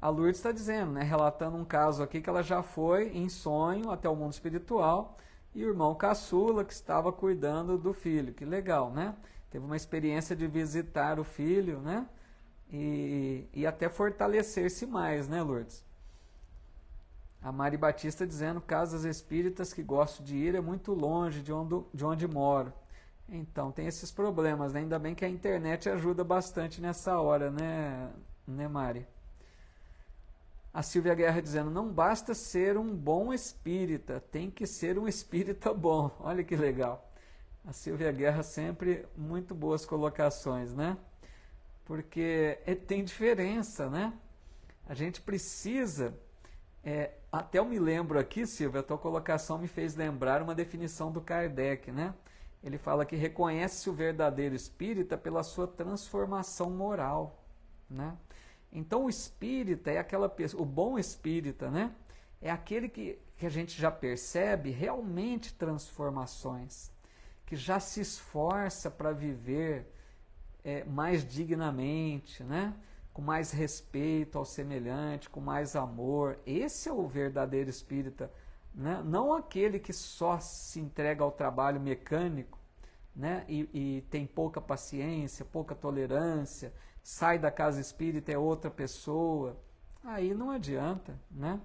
A Lourdes está dizendo, né, relatando um caso aqui que ela já foi em sonho até o mundo espiritual e o irmão caçula que estava cuidando do filho, que legal, né? Teve uma experiência de visitar o filho, né? E até fortalecer-se mais, né, Lourdes? A Mari Batista dizendo, casas espíritas que gosto de ir é muito longe de onde moro. Então, tem esses problemas, né? Ainda bem que a internet ajuda bastante nessa hora, né Mari? A Silvia Guerra dizendo, não basta ser um bom espírita, tem que ser um espírita bom. Olha que legal. A Silvia Guerra sempre muito boas colocações, né? Porque tem diferença, né? A gente precisa... até eu me lembro aqui, Silvia, a tua colocação me fez lembrar uma definição do Kardec, né? Ele fala que reconhece o verdadeiro espírita pela sua transformação moral, né? Então o espírita é aquela pessoa, o bom espírita, né? É aquele que a gente já percebe realmente transformações, que já se esforça para viver mais dignamente, né? Com mais respeito ao semelhante, com mais amor. Esse é o verdadeiro espírita, né? Não aquele que só se entrega ao trabalho mecânico, né? E tem pouca paciência, pouca tolerância, sai da casa espírita é outra pessoa. Aí não adianta, né?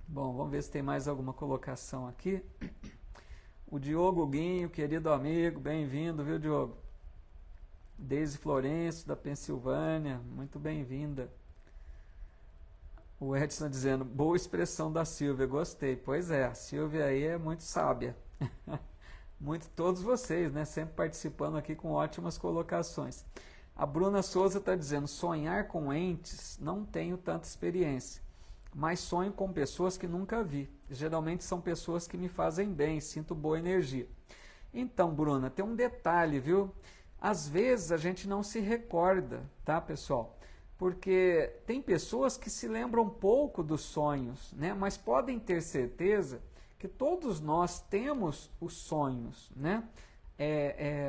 Bom, vamos ver se tem mais alguma colocação aqui. O Diogo Guinho, querido amigo, bem-vindo, viu, Diogo? Deise Florencio, da Pensilvânia, muito bem-vinda. O Edson dizendo, boa expressão da Silvia, gostei. Pois é, a Silvia aí é muito sábia. Todos vocês, né, sempre participando aqui com ótimas colocações. A Bruna Souza está dizendo, sonhar com entes, não tenho tanta experiência, mas sonho com pessoas que nunca vi. Geralmente são pessoas que me fazem bem, sinto boa energia. Então, Bruna, tem um detalhe, viu? Às vezes a gente não se recorda, tá, pessoal? Porque tem pessoas que se lembram pouco dos sonhos, né? Mas podem ter certeza que todos nós temos os sonhos, né?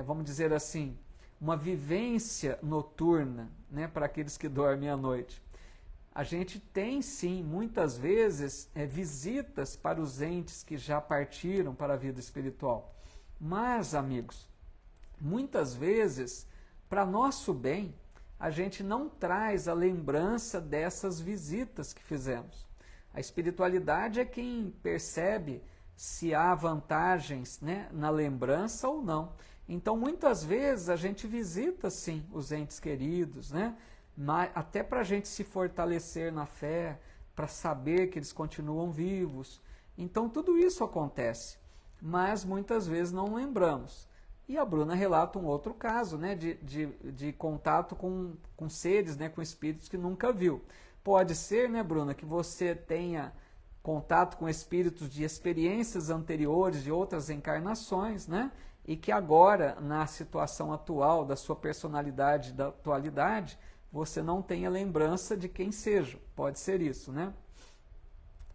Vamos dizer assim, uma vivência noturna, né? Para aqueles que dormem à noite. A gente tem sim, muitas vezes, visitas para os entes que já partiram para a vida espiritual. Mas, amigos, muitas vezes, para nosso bem, a gente não traz a lembrança dessas visitas que fizemos. A espiritualidade é quem percebe se há vantagens, né, na lembrança ou não. Então, muitas vezes, a gente visita, sim, os entes queridos, né? até para a gente se fortalecer na fé, para saber que eles continuam vivos. Então tudo isso acontece, mas muitas vezes não lembramos. E a Bruna relata um outro caso, né, de contato com seres, né, com espíritos que nunca viu. Pode ser, né, Bruna, que você tenha contato com espíritos de experiências anteriores, de outras encarnações, né, e que agora, na situação atual da sua personalidade, da atualidade, você não tenha lembrança de quem seja. Pode ser isso, né?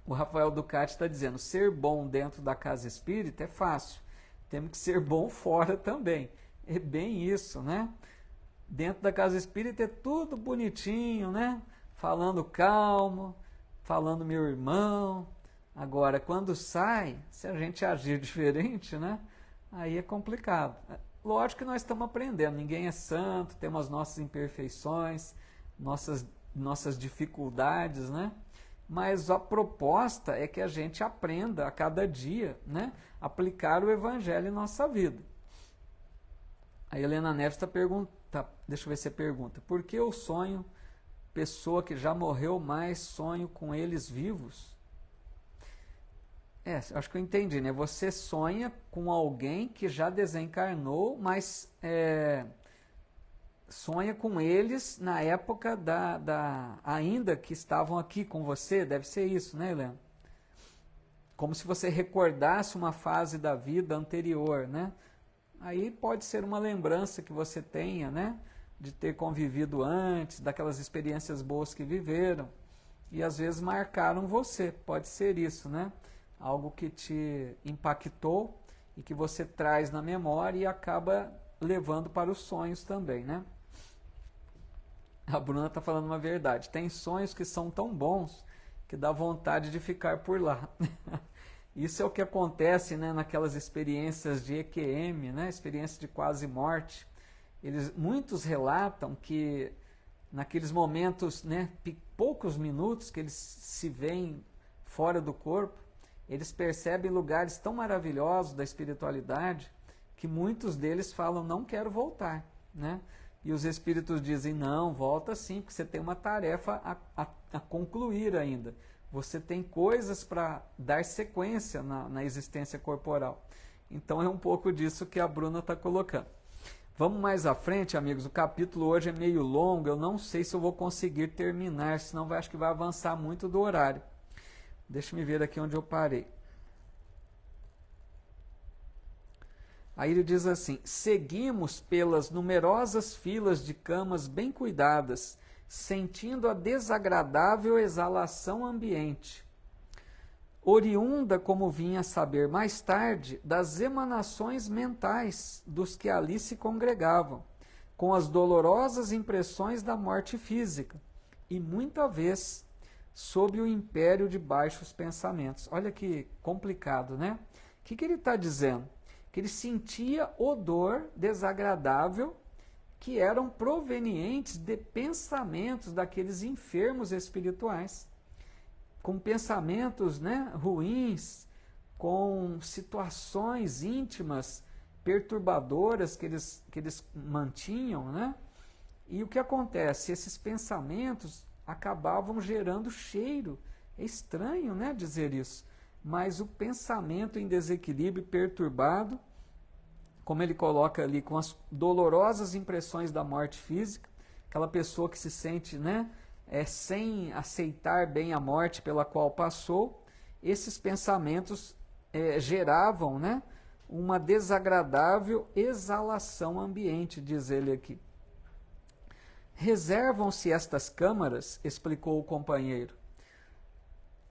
O Rafael Ducati está dizendo, ser bom dentro da casa espírita é fácil. Temos que ser bom fora também. É bem isso, né? Dentro da casa espírita é tudo bonitinho, né? Falando calmo, falando meu irmão. Agora, quando sai, se a gente agir diferente, né? Aí é complicado. Lógico que nós estamos aprendendo, ninguém é santo, temos as nossas imperfeições, nossas dificuldades, né? Mas a proposta é que a gente aprenda a cada dia, né? Aplicar o Evangelho em nossa vida. A Helena Neves está perguntando, deixa eu ver se é pergunta, por que eu sonho pessoa que já morreu, mas sonho com eles vivos? Acho que eu entendi, né? Você sonha com alguém que já desencarnou, mas sonha com eles na época ainda que estavam aqui com você, deve ser isso, né, Helena? Como se você recordasse uma fase da vida anterior, né? Aí pode ser uma lembrança que você tenha, né? De ter convivido antes, daquelas experiências boas que viveram, e às vezes marcaram você, pode ser isso, né? Algo que te impactou e que você traz na memória e acaba levando para os sonhos também, né? A Bruna está falando uma verdade. Tem sonhos que são tão bons que dá vontade de ficar por lá. Isso é o que acontece, né, naquelas experiências de EQM, né, experiência de quase morte. Muitos relatam que naqueles momentos, né, poucos minutos que eles se veem fora do corpo, eles percebem lugares tão maravilhosos da espiritualidade que muitos deles falam, não quero voltar, né? E os espíritos dizem, não, volta sim, porque você tem uma tarefa a concluir ainda. Você tem coisas para dar sequência na existência corporal. Então é um pouco disso que a Bruna está colocando. Vamos mais à frente, amigos. O capítulo hoje é meio longo, eu não sei se eu vou conseguir terminar, senão acho que vai avançar muito do horário. Deixa eu ver aqui onde eu parei. Aí ele diz assim, seguimos pelas numerosas filas de camas bem cuidadas, sentindo a desagradável exalação ambiente, oriunda, como vinha a saber mais tarde, das emanações mentais dos que ali se congregavam, com as dolorosas impressões da morte física, e muita vez sob o império de baixos pensamentos. Olha que complicado, né? O que ele está dizendo? Que ele sentia odor desagradável que eram provenientes de pensamentos daqueles enfermos espirituais, com pensamentos, né, ruins, com situações íntimas perturbadoras que eles mantinham, né? E o que acontece? Esses pensamentos acabavam gerando cheiro. É estranho, né, dizer isso, mas o pensamento em desequilíbrio perturbado, como ele coloca ali, com as dolorosas impressões da morte física, aquela pessoa que se sente, né, sem aceitar bem a morte pela qual passou, esses pensamentos geravam, né, uma desagradável exalação ambiente, diz ele aqui. Reservam-se estas câmaras, explicou o companheiro,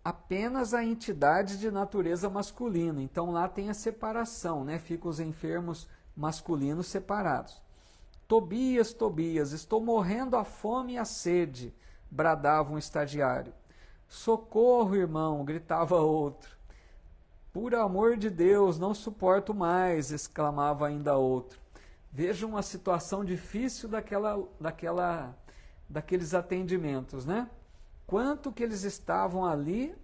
apenas a entidades de natureza masculina. Então lá tem a separação, né? Ficam os enfermos masculinos separados. Tobias, Tobias, estou morrendo à fome e à sede, bradava um estagiário. Socorro, irmão, gritava outro. Por amor de Deus, não suporto mais, exclamava ainda outro. Veja uma situação difícil daqueles atendimentos, né? Quanto que eles estavam ali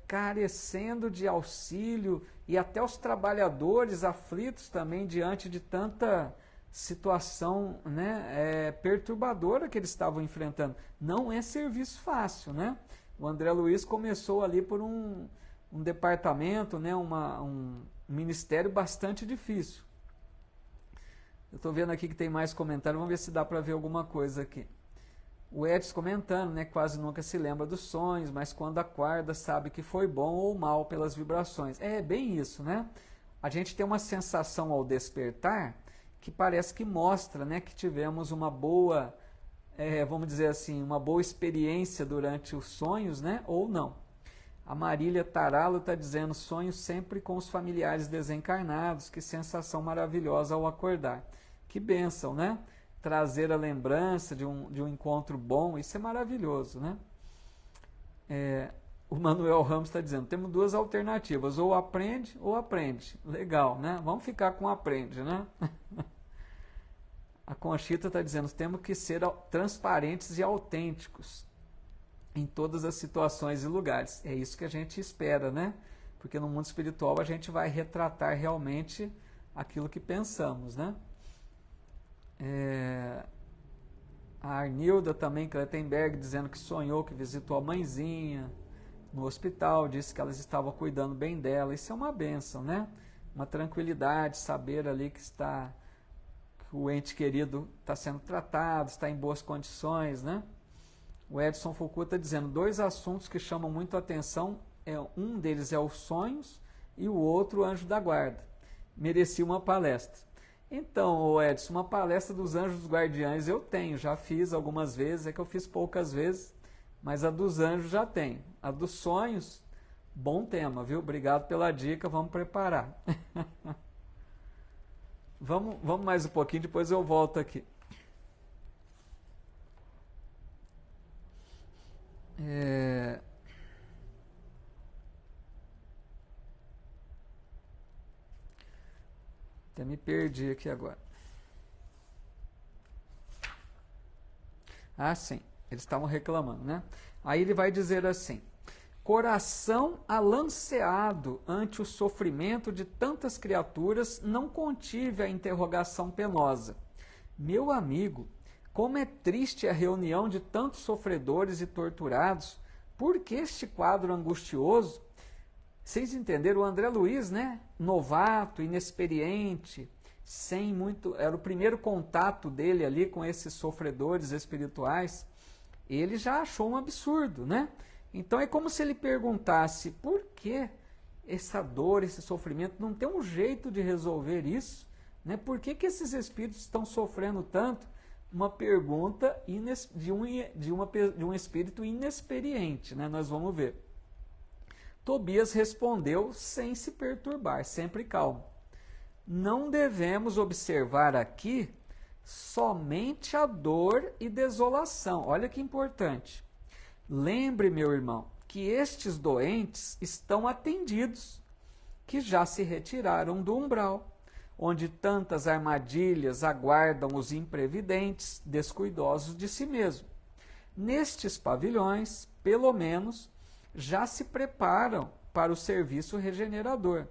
carecendo de auxílio, e até os trabalhadores aflitos também diante de tanta situação, né, perturbadora que eles estavam enfrentando. Não é serviço fácil, né? O André Luiz começou ali por um departamento, né, um ministério bastante difícil. Eu estou vendo aqui que tem mais comentário, vamos ver se dá para ver alguma coisa aqui. O Edson comentando, né, quase nunca se lembra dos sonhos, mas quando acorda sabe que foi bom ou mal pelas vibrações. É bem isso, né? A gente tem uma sensação ao despertar que parece que mostra, né, que tivemos uma boa, vamos dizer assim, uma boa experiência durante os sonhos, né, ou não. A Marília Taralo está dizendo, sonho sempre com os familiares desencarnados, que sensação maravilhosa ao acordar. Que bênção, né? Trazer a lembrança de um encontro bom, isso é maravilhoso, né? O Manuel Ramos está dizendo, temos duas alternativas, ou aprende ou aprende. Legal, né? Vamos ficar com aprende, né? A Conchita está dizendo, temos que ser transparentes e autênticos em todas as situações e lugares. É isso que a gente espera, né? Porque no mundo espiritual a gente vai retratar realmente aquilo que pensamos, né? A Arnilda também, Klettenberg, dizendo que sonhou que visitou a mãezinha no hospital, disse que elas estavam cuidando bem dela. Isso é uma bênção, né? Uma tranquilidade, saber ali que o ente querido está sendo tratado, está em boas condições, né? O Edson Foucault está dizendo, dois assuntos que chamam muito a atenção, um deles é os sonhos e o outro o anjo da guarda. Merecia uma palestra. Então, Edson, uma palestra dos anjos guardiães eu tenho, já fiz algumas vezes, é que eu fiz poucas vezes, mas a dos anjos já tenho. A dos sonhos, bom tema, viu? Obrigado pela dica, vamos preparar. Vamos mais um pouquinho, depois eu volto aqui. Até me perdi aqui agora. Ah, sim. Eles estavam reclamando, né? Aí ele vai dizer assim, coração alanceado ante o sofrimento de tantas criaturas, não contive a interrogação penosa. Meu amigo, como é triste a reunião de tantos sofredores e torturados, por que este quadro angustioso? Vocês entenderam? O André Luiz, né? Novato, inexperiente, sem muito... Era o primeiro contato dele ali com esses sofredores espirituais. Ele já achou um absurdo, né? Então é como se ele perguntasse, por que essa dor, esse sofrimento? Não tem um jeito de resolver isso? Né? Por que esses espíritos estão sofrendo tanto? Uma pergunta de um espírito inexperiente, né? Nós vamos ver. Tobias respondeu sem se perturbar, sempre calmo. Não devemos observar aqui somente a dor e desolação. Olha que importante. Lembre, meu irmão, que estes doentes estão atendidos, que já se retiraram do umbral, onde tantas armadilhas aguardam os imprevidentes, descuidosos de si mesmo. Nestes pavilhões, pelo menos, já se preparam para o serviço regenerador.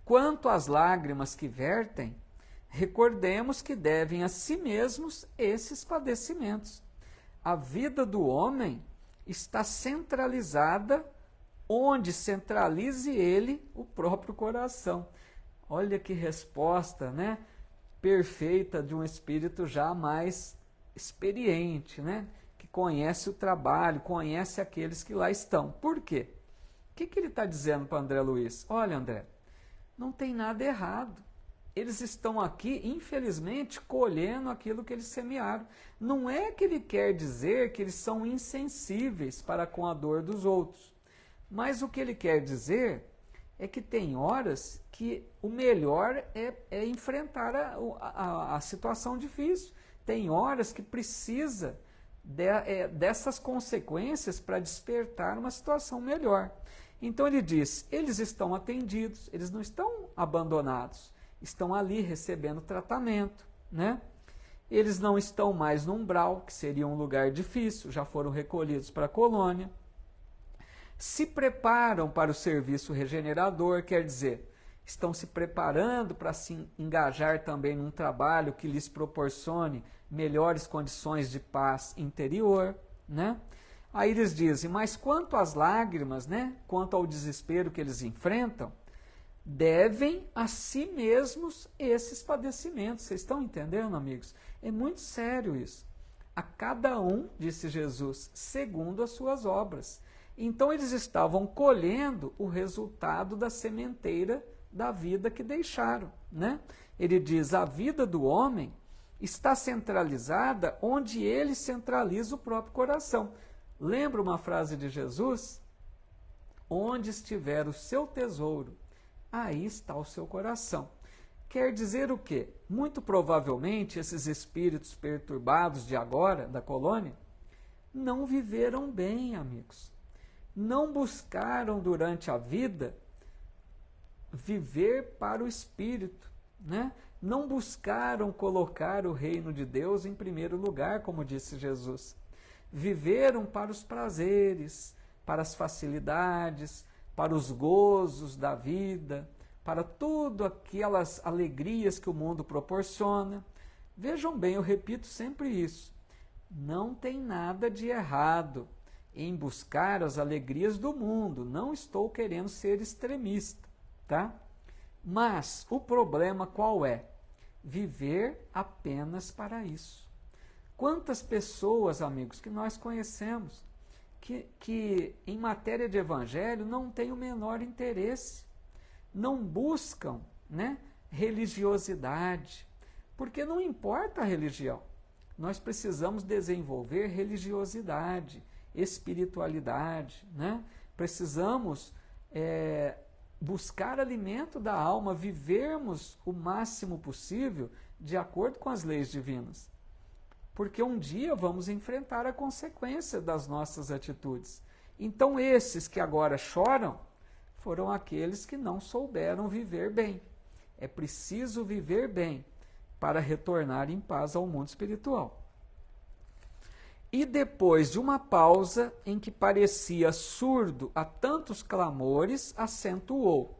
Quanto às lágrimas que vertem, recordemos que devem a si mesmos esses padecimentos. A vida do homem está centralizada onde centralize ele o próprio coração. Olha que resposta, né? Perfeita de um espírito já mais experiente, né? Que conhece o trabalho, conhece aqueles que lá estão. Por quê? O que ele está dizendo para André Luiz? Olha, André, não tem nada errado. Eles estão aqui, infelizmente, colhendo aquilo que eles semearam. Não é que ele quer dizer que eles são insensíveis para com a dor dos outros. Mas o que ele quer dizer é que tem horas que o melhor é enfrentar a situação difícil. Tem horas que precisa dessas consequências para despertar uma situação melhor. Então ele diz, eles estão atendidos, eles não estão abandonados, estão ali recebendo tratamento, né? Eles não estão mais no umbral, que seria um lugar difícil, já foram recolhidos para a colônia. Se preparam para o serviço regenerador, quer dizer, estão se preparando para se engajar também num trabalho que lhes proporcione melhores condições de paz interior, né? Aí eles dizem, mas quanto às lágrimas, né? Quanto ao desespero que eles enfrentam, devem a si mesmos esses padecimentos. Vocês estão entendendo, amigos? É muito sério isso. A cada um, disse Jesus, segundo as suas obras. Então eles estavam colhendo o resultado da sementeira da vida que deixaram, né? Ele diz, a vida do homem está centralizada onde ele centraliza o próprio coração. Lembra uma frase de Jesus? Onde estiver o seu tesouro, aí está o seu coração. Quer dizer o quê? Muito provavelmente esses espíritos perturbados de agora, da colônia, não viveram bem, amigos. Não buscaram durante a vida viver para o espírito, né? Não buscaram colocar o reino de Deus em primeiro lugar, como disse Jesus. Viveram para os prazeres, para as facilidades, para os gozos da vida, para tudo aquelas alegrias que o mundo proporciona. Vejam bem, eu repito sempre isso. Não tem nada de errado em buscar as alegrias do mundo. Não estou querendo ser extremista, tá? Mas o problema qual é? Viver apenas para isso. Quantas pessoas, amigos, que nós conhecemos que em matéria de evangelho não têm o menor interesse, não buscam, né, religiosidade, porque não importa a religião. Nós precisamos desenvolver religiosidade, espiritualidade, né? Precisamos buscar alimento da alma, vivermos o máximo possível de acordo com as leis divinas. Porque um dia vamos enfrentar a consequência das nossas atitudes. Então esses que agora choram foram aqueles que não souberam viver bem. É preciso viver bem para retornar em paz ao mundo espiritual. E depois de uma pausa em que parecia surdo a tantos clamores, acentuou.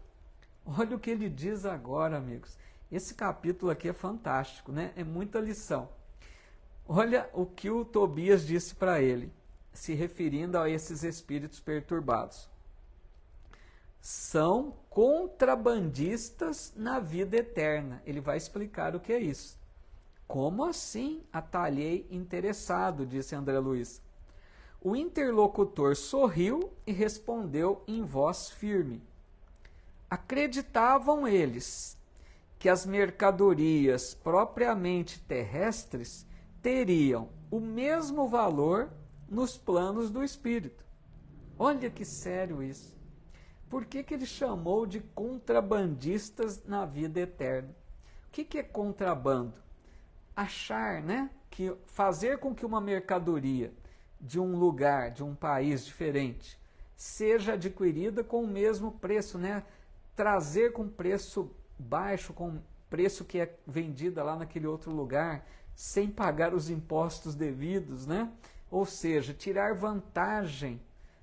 Olha o que ele diz agora, amigos. Esse capítulo aqui é fantástico, né? É muita lição. Olha o que o Tobias disse para ele, se referindo a esses espíritos perturbados. São contrabandistas na vida eterna. Ele vai explicar o que é isso. Como assim? Atalhei interessado, disse André Luiz. O interlocutor sorriu e respondeu em voz firme. Acreditavam eles que as mercadorias propriamente terrestres teriam o mesmo valor nos planos do espírito. Olha que sério isso. Por que ele chamou de contrabandistas na vida eterna? O que é contrabando? Achar, né, que fazer com que uma mercadoria de um lugar, de um país diferente, seja adquirida com o mesmo preço, né? Trazer com preço baixo, com preço que é vendida lá naquele outro lugar, sem pagar os impostos devidos, né? Ou seja, tirar vantagem,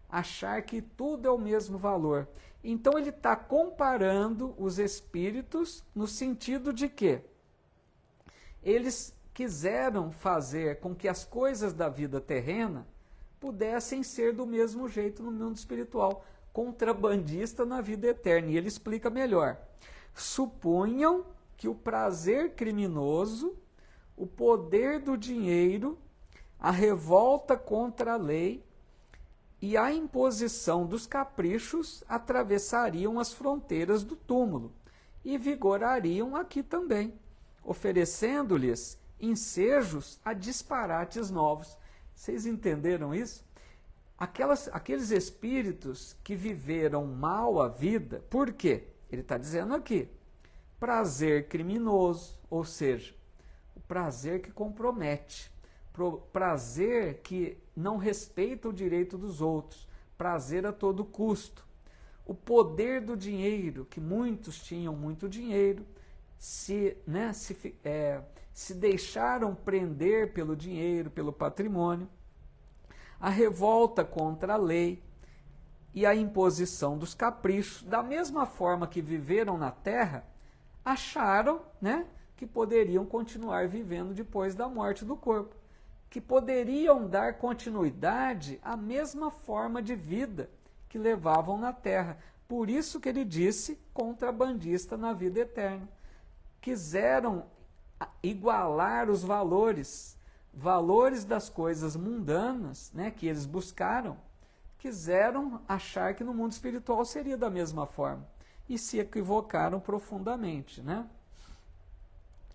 achar que tudo é o mesmo valor. Então ele está comparando os espíritos no sentido de que eles quiseram fazer com que as coisas da vida terrena pudessem ser do mesmo jeito no mundo espiritual, contrabandista na vida eterna. E ele explica melhor. Supunham que o prazer criminoso, o poder do dinheiro, a revolta contra a lei e a imposição dos caprichos atravessariam as fronteiras do túmulo e vigorariam aqui também, oferecendo-lhes ensejos a disparates novos. Vocês entenderam isso? Aqueles espíritos que viveram mal a vida, por quê? Ele está dizendo aqui, prazer criminoso, ou seja, o prazer que compromete, prazer que não respeita o direito dos outros, prazer a todo custo. O poder do dinheiro, que muitos tinham muito dinheiro, se deixaram prender pelo dinheiro, pelo patrimônio. A revolta contra a lei, e a imposição dos caprichos, da mesma forma que viveram na terra, acharam, né, que poderiam continuar vivendo depois da morte do corpo, que poderiam dar continuidade à mesma forma de vida que levavam na terra. Por isso que ele disse contrabandista na vida eterna. Quiseram igualar os valores das coisas mundanas, né, que eles buscaram, quiseram achar que no mundo espiritual seria da mesma forma e se equivocaram profundamente, né?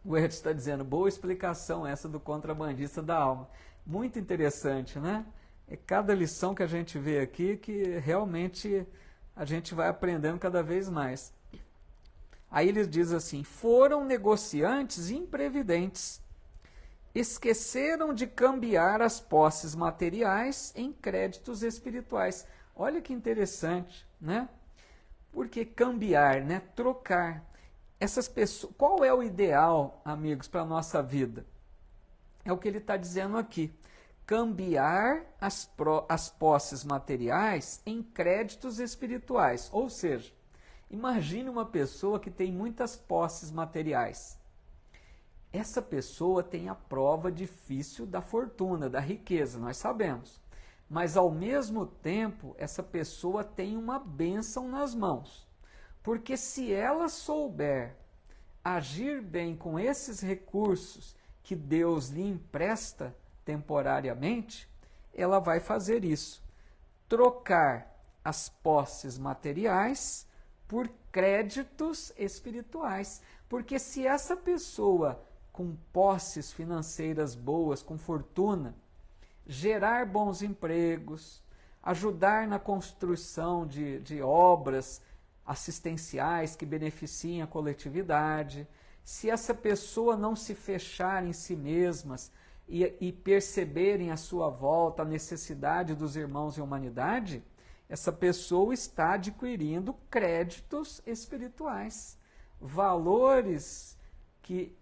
O Edson está dizendo, boa explicação essa do contrabandista da alma. Muito interessante, né? É cada lição que a gente vê aqui que realmente a gente vai aprendendo cada vez mais. Aí ele diz assim, foram negociantes imprevidentes, esqueceram de cambiar as posses materiais em créditos espirituais. Olha que interessante, né? Porque cambiar, né? Trocar. Essas pessoas, qual é o ideal, amigos, para a nossa vida? É o que ele está dizendo aqui. Cambiar as posses materiais em créditos espirituais. Ou seja, imagine uma pessoa que tem muitas posses materiais. Essa pessoa tem a prova difícil da fortuna, da riqueza, nós sabemos. Mas, ao mesmo tempo, essa pessoa tem uma bênção nas mãos. Porque se ela souber agir bem com esses recursos que Deus lhe empresta temporariamente, ela vai fazer isso. Trocar as posses materiais por créditos espirituais. Porque se essa pessoa com posses financeiras boas, com fortuna, gerar bons empregos, ajudar na construção de obras assistenciais que beneficiem a coletividade, se essa pessoa não se fechar em si mesmas e perceberem à sua volta a necessidade dos irmãos em humanidade, essa pessoa está adquirindo créditos espirituais, valores que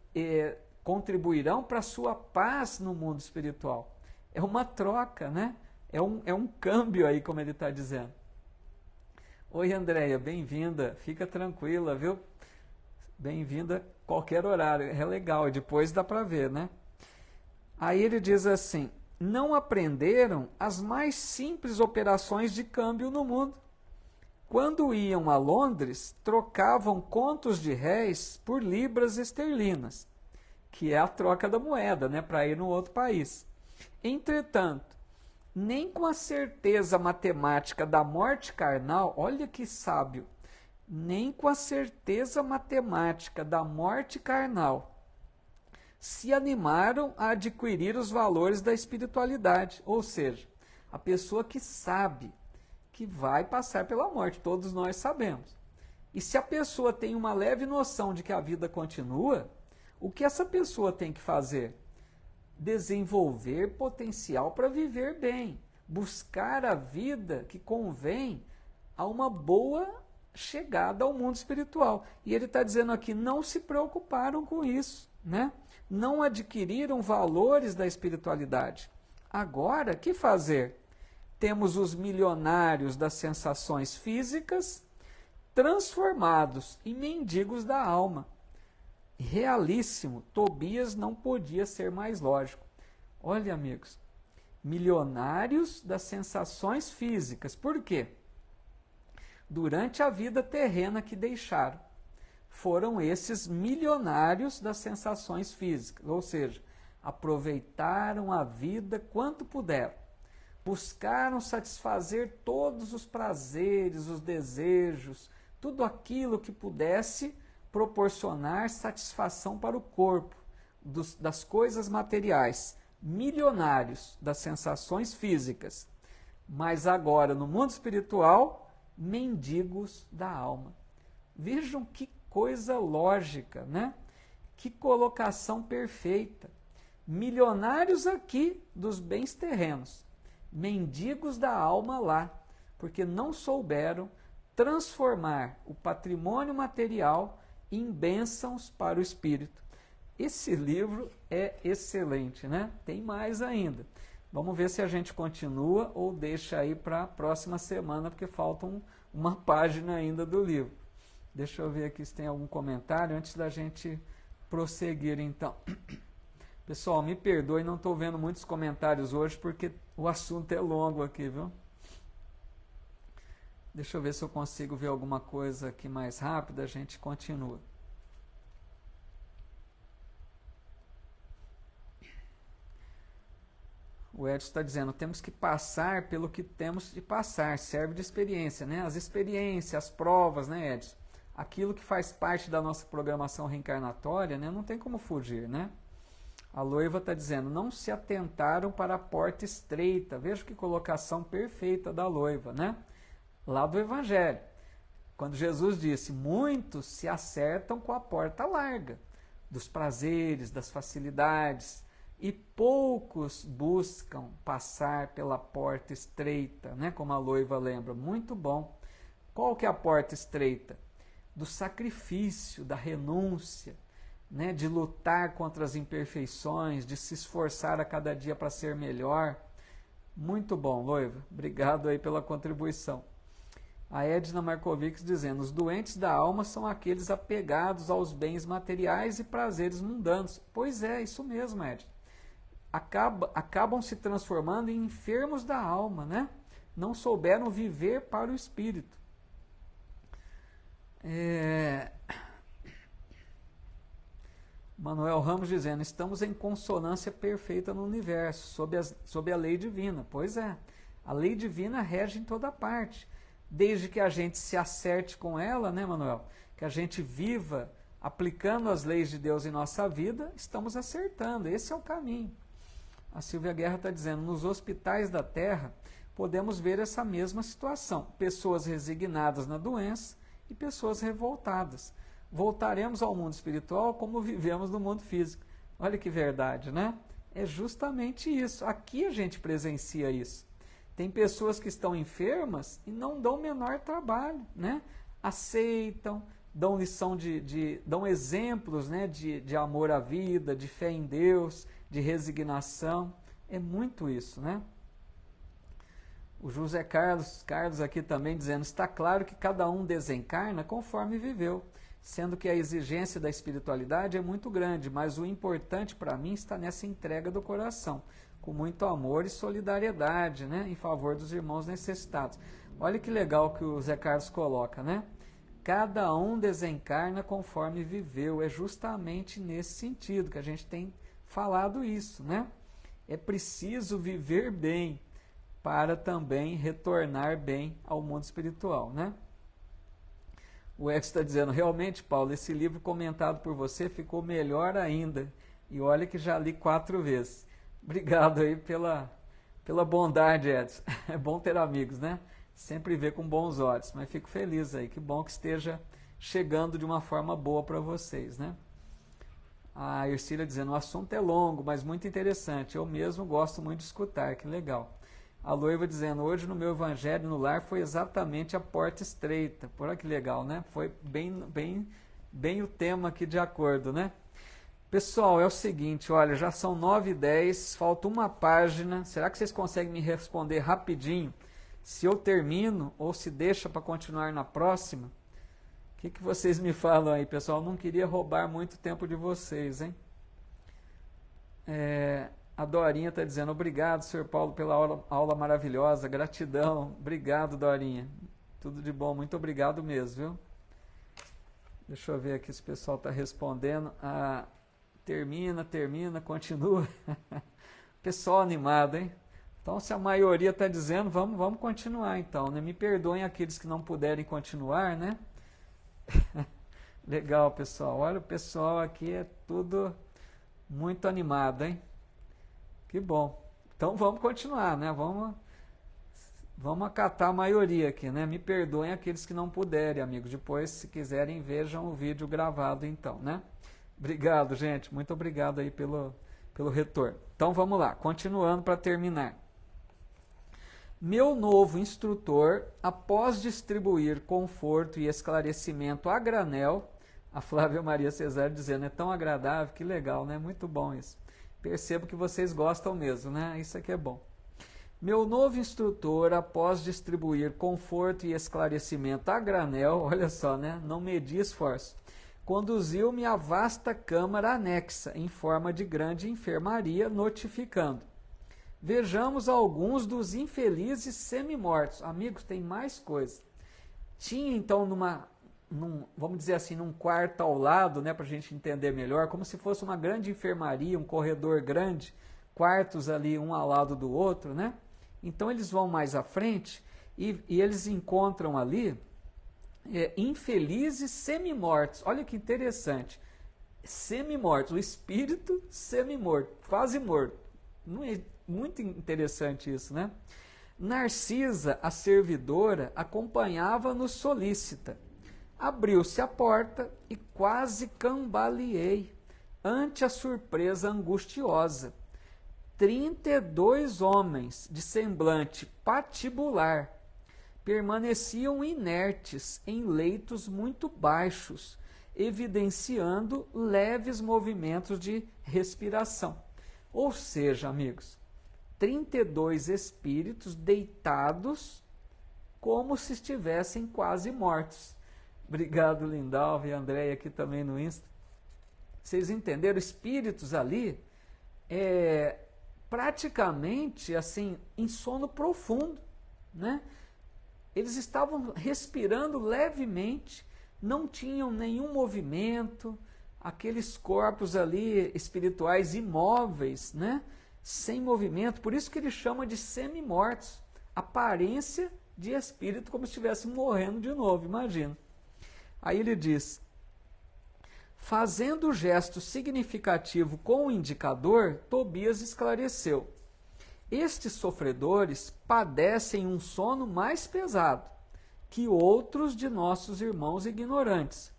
contribuirão para a sua paz no mundo espiritual. É uma troca, né? É um câmbio aí, como ele está dizendo. Oi, Andréia, bem-vinda. Fica tranquila, viu? Bem-vinda qualquer horário. É legal, depois dá para ver, né? Aí ele diz assim, não aprenderam as mais simples operações de câmbio no mundo. Quando iam a Londres, trocavam contos de réis por libras esterlinas, que é a troca da moeda, né, para ir no outro país. Entretanto, nem com a certeza matemática da morte carnal, olha que sábio, nem com a certeza matemática da morte carnal, se animaram a adquirir os valores da espiritualidade. Ou seja, a pessoa que sabe que vai passar pela morte, todos nós sabemos. E se a pessoa tem uma leve noção de que a vida continua, o que essa pessoa tem que fazer? Desenvolver potencial para viver bem, buscar a vida que convém a uma boa chegada ao mundo espiritual. E ele está dizendo aqui, não se preocuparam com isso, né? Não adquiriram valores da espiritualidade. Agora, o que fazer? Temos os milionários das sensações físicas transformados em mendigos da alma. Realíssimo, Tobias não podia ser mais lógico. Olha, amigos, milionários das sensações físicas. Por quê? Durante a vida terrena que deixaram, foram esses milionários das sensações físicas, ou seja, aproveitaram a vida quanto puderam, buscaram satisfazer todos os prazeres, os desejos, tudo aquilo que pudesse proporcionar satisfação para o corpo, das coisas materiais, milionários das sensações físicas, mas agora no mundo espiritual, mendigos da alma. Vejam que coisa lógica, né? Que colocação perfeita. Milionários aqui dos bens terrenos, mendigos da alma lá, porque não souberam transformar o patrimônio material em bênçãos para o espírito. Esse livro é excelente, né? Tem mais ainda. Vamos ver se a gente continua ou deixa aí para a próxima semana, porque falta uma página ainda do livro. Deixa eu ver aqui se tem algum comentário antes da gente prosseguir então. Pessoal, me perdoe, não estou vendo muitos comentários hoje porque o assunto é longo aqui, viu? Deixa eu ver se eu consigo ver alguma coisa aqui mais rápida, a gente continua. O Edson está dizendo, temos que passar pelo que temos de passar, serve de experiência, né? As experiências, as provas, né, Edson? Aquilo que faz parte da nossa programação reencarnatória, né? Não tem como fugir, né? A Loiva está dizendo, não se atentaram para a porta estreita. Veja que colocação perfeita da Loiva, né? Lá do Evangelho. Quando Jesus disse, muitos se acertam com a porta larga, dos prazeres, das facilidades, e poucos buscam passar pela porta estreita, né? Como a Loiva lembra. Muito bom. Qual que é a porta estreita? Do sacrifício, da renúncia, né? De lutar contra as imperfeições, de se esforçar a cada dia para ser melhor. Muito bom, Loiva. Obrigado aí pela contribuição. A Edna Markovics dizendo, os doentes da alma são aqueles apegados aos bens materiais e prazeres mundanos. Pois é, isso mesmo, Edna. Acabam se transformando em enfermos da alma, né? Não souberam viver para o espírito. Manuel Ramos dizendo, estamos em consonância perfeita no universo, sob a lei divina. Pois é, a lei divina rege em toda parte. Desde que a gente se acerte com ela, né, Manuel? Que a gente viva aplicando as leis de Deus em nossa vida, estamos acertando. Esse é o caminho. A Silvia Guerra está dizendo, nos hospitais da Terra, podemos ver essa mesma situação. Pessoas resignadas na doença e pessoas revoltadas. Voltaremos ao mundo espiritual como vivemos no mundo físico. Olha que verdade, né? É justamente isso. Aqui a gente presencia isso. Tem pessoas que estão enfermas e não dão o menor trabalho, né? Aceitam, dão lição dão exemplos, né? de amor à vida, de fé em Deus, de resignação. É muito isso, né? O José Carlos aqui também dizendo, está claro que cada um desencarna conforme viveu, sendo que a exigência da espiritualidade é muito grande, mas o importante para mim está nessa entrega do coração, com muito amor e solidariedade, né, em favor dos irmãos necessitados. Olha que legal que o Zé Carlos coloca, né? Cada um desencarna conforme viveu. É justamente nesse sentido que a gente tem falado isso, né? É preciso viver bem para também retornar bem ao mundo espiritual, né? O Ex está dizendo, realmente, Paulo, esse livro comentado por você ficou melhor ainda. E olha que já li 4 vezes. Obrigado aí pela bondade, Edson. É bom ter amigos, né? Sempre ver com bons olhos. Mas fico feliz aí. Que bom que esteja chegando de uma forma boa para vocês, né? A Ercília dizendo, o assunto é longo, mas muito interessante. Eu mesmo gosto muito de escutar. Que legal. A Loiva dizendo, hoje no meu evangelho no lar foi exatamente a porta estreita. Olha que legal, né? Foi bem o tema aqui de acordo, né? Pessoal, é o seguinte, olha, já são 9h10, falta uma página. Será que vocês conseguem me responder rapidinho? Se eu termino ou se deixa para continuar na próxima? O que vocês me falam aí, pessoal? Não queria roubar muito tempo de vocês, hein? A Dorinha está dizendo, obrigado, Sr. Paulo, pela aula maravilhosa, gratidão. Obrigado, Dorinha. Tudo de bom, muito obrigado mesmo, viu? Deixa eu ver aqui se o pessoal está respondendo. Termina, continua. Pessoal animado, hein? Então, se a maioria está dizendo, vamos continuar então, né? Me perdoem aqueles que não puderem continuar, né? Legal, pessoal. Olha, o pessoal aqui é tudo muito animado, hein? Que bom. Então, vamos continuar, né? Vamos acatar a maioria aqui, né? Me perdoem aqueles que não puderem, amigos. Depois, se quiserem, vejam o vídeo gravado então, né? Obrigado, gente. Muito obrigado aí pelo retorno. Então, vamos lá. Continuando para terminar. Meu novo instrutor, após distribuir conforto e esclarecimento a granel, a Flávia Maria Cesário dizendo, é tão agradável, que legal, né? Muito bom isso. Percebo que vocês gostam mesmo, né? Isso aqui é bom. Meu novo instrutor, após distribuir conforto e esclarecimento a granel, olha só, né? Não medi esforço, conduziu-me à vasta câmara anexa, em forma de grande enfermaria, notificando: vejamos alguns dos infelizes semi-mortos. Amigos, tem mais coisa. Tinha então vamos dizer assim, num quarto ao lado, né, para a gente entender melhor, como se fosse uma grande enfermaria, um corredor grande, quartos ali um ao lado do outro, né? Então eles vão mais à frente e eles encontram ali infelizes semi-mortos. Olha que interessante. Semi-mortos, o espírito semi-morto, quase morto. Não é muito interessante isso, né? Narcisa, a servidora, acompanhava-nos solícita. Abriu-se a porta e quase cambaleei ante a surpresa angustiosa. 32 homens de semblante patibular permaneciam inertes em leitos muito baixos, evidenciando leves movimentos de respiração. Ou seja, amigos, 32 espíritos deitados como se estivessem quase mortos. Obrigado, Lindalva e Andréia aqui também no Insta. Vocês entenderam? Espíritos ali, praticamente assim, em sono profundo, né? Eles estavam respirando levemente, não tinham nenhum movimento, aqueles corpos ali espirituais imóveis, né? Sem movimento, por isso que ele chama de semi-mortos, aparência de espírito, como se estivesse morrendo de novo, imagina. Aí ele diz: fazendo o gesto significativo com o indicador, Tobias esclareceu: estes sofredores padecem um sono mais pesado que outros de nossos irmãos ignorantes.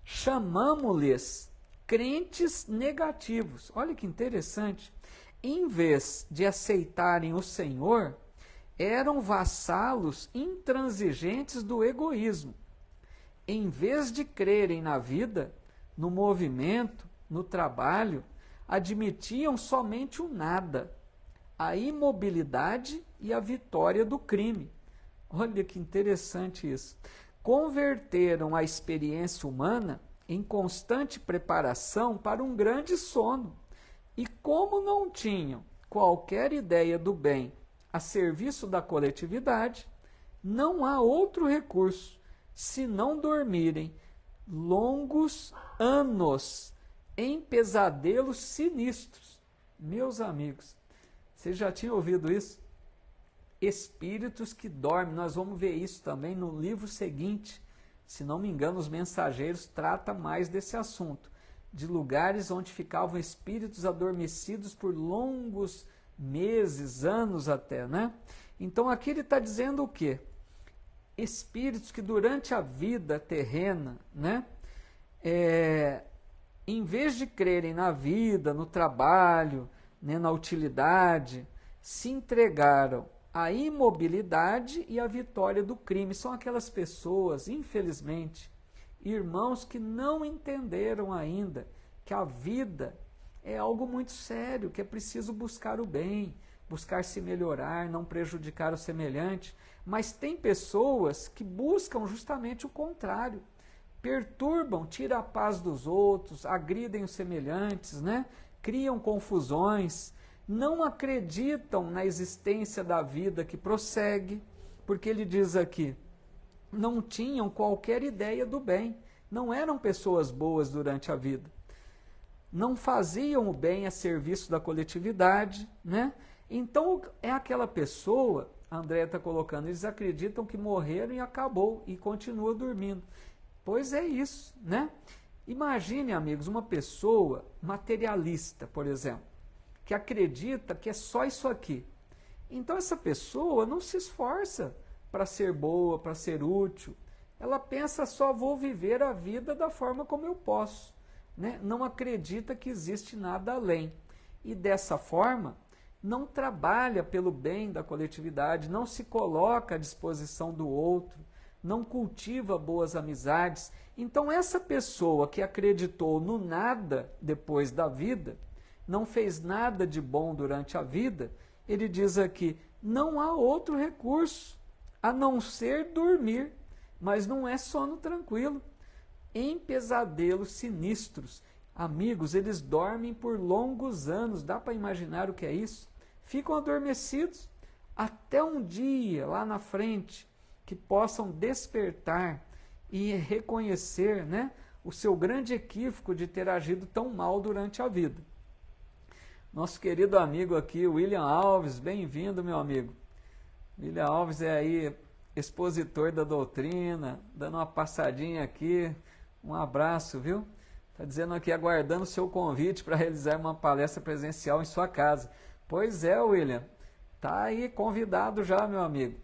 Chamamo-lhes crentes negativos. Olha que interessante. Em vez de aceitarem o Senhor, eram vassalos intransigentes do egoísmo. Em vez de crerem na vida, no movimento, no trabalho, admitiam somente o nada, a imobilidade e a vitória do crime. Olha que interessante isso. Converteram a experiência humana em constante preparação para um grande sono. E como não tinham qualquer ideia do bem a serviço da coletividade, não há outro recurso se não dormirem longos anos em pesadelos sinistros. Meus amigos, vocês já tinham ouvido isso? Espíritos que dormem, nós vamos ver isso também no livro seguinte. Se não me engano, os Mensageiros trata mais desse assunto, de lugares onde ficavam espíritos adormecidos por longos meses, anos até, né? Então aqui ele está dizendo o quê? Espíritos que durante a vida terrena, né, em vez de crerem na vida, no trabalho, né, na utilidade, se entregaram à imobilidade e à vitória do crime. São aquelas pessoas, infelizmente, irmãos que não entenderam ainda que a vida é algo muito sério, que é preciso buscar o bem, buscar se melhorar, não prejudicar o semelhante. Mas tem pessoas que buscam justamente o contrário, perturbam, tiram a paz dos outros, agridem os semelhantes, né? Criam confusões, não acreditam na existência da vida que prossegue, porque ele diz aqui, não tinham qualquer ideia do bem, não eram pessoas boas durante a vida, não faziam o bem a serviço da coletividade, né? Então é aquela pessoa, a Andréia está colocando, eles acreditam que morreram e acabou, e continuam dormindo. Pois é isso, né? Imagine, amigos, uma pessoa materialista, por exemplo, que acredita que é só isso aqui. Então essa pessoa não se esforça para ser boa, para ser útil. Ela pensa só, vou viver a vida da forma como eu posso, né? Não acredita que existe nada além. E dessa forma, não trabalha pelo bem da coletividade, não se coloca à disposição do outro, não cultiva boas amizades. Então essa pessoa que acreditou no nada depois da vida, não fez nada de bom durante a vida, ele diz aqui, não há outro recurso a não ser dormir, mas não é sono tranquilo. Em pesadelos sinistros, amigos, eles dormem por longos anos, dá para imaginar o que é isso? Ficam adormecidos até um dia lá na frente que possam despertar e reconhecer, né, o seu grande equívoco de ter agido tão mal durante a vida. Nosso querido amigo aqui, William Alves, bem-vindo, meu amigo. William Alves é aí expositor da doutrina, dando uma passadinha aqui, um abraço, viu? Está dizendo aqui, aguardando o seu convite para realizar uma palestra presencial em sua casa. Pois é, William, tá aí convidado já, meu amigo.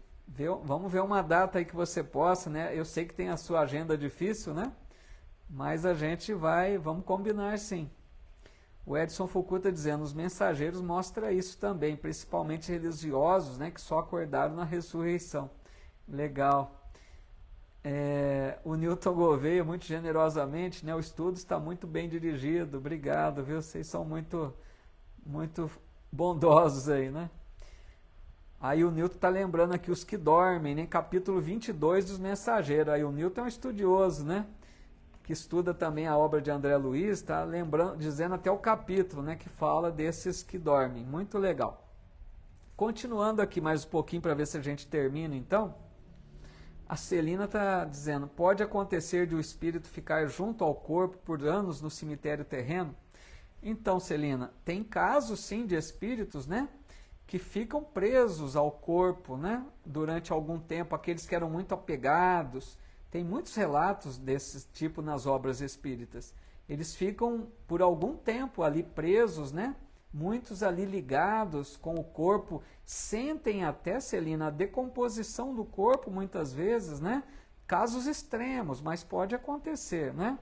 Vamos ver uma data aí que você possa, né? Eu sei que tem a sua agenda difícil, né? Mas a gente vamos combinar sim. O Edson Foucault está dizendo, os mensageiros mostram isso também, principalmente religiosos, né, que só acordaram na ressurreição. Legal. O Newton Gouveia, muito generosamente, né, o estudo está muito bem dirigido, obrigado, viu? Vocês são muito bondosos aí, né? Aí o Newton está lembrando aqui os que dormem, né, capítulo 22 dos Mensageiros. Aí o Newton é um estudioso, né? Que estuda também a obra de André Luiz, está dizendo até o capítulo, né, que fala desses que dormem. Muito legal. Continuando aqui mais um pouquinho para ver se a gente termina, então. A Celina está dizendo, pode acontecer de o espírito ficar junto ao corpo por anos no cemitério terreno? Então, Celina, tem casos sim de espíritos, né, que ficam presos ao corpo, né, durante algum tempo, aqueles que eram muito apegados. Tem muitos relatos desse tipo nas obras espíritas. Eles ficam por algum tempo ali presos, né? Muitos ali ligados com o corpo, sentem até, Celina, a decomposição do corpo muitas vezes, né? Casos extremos, mas pode acontecer, né?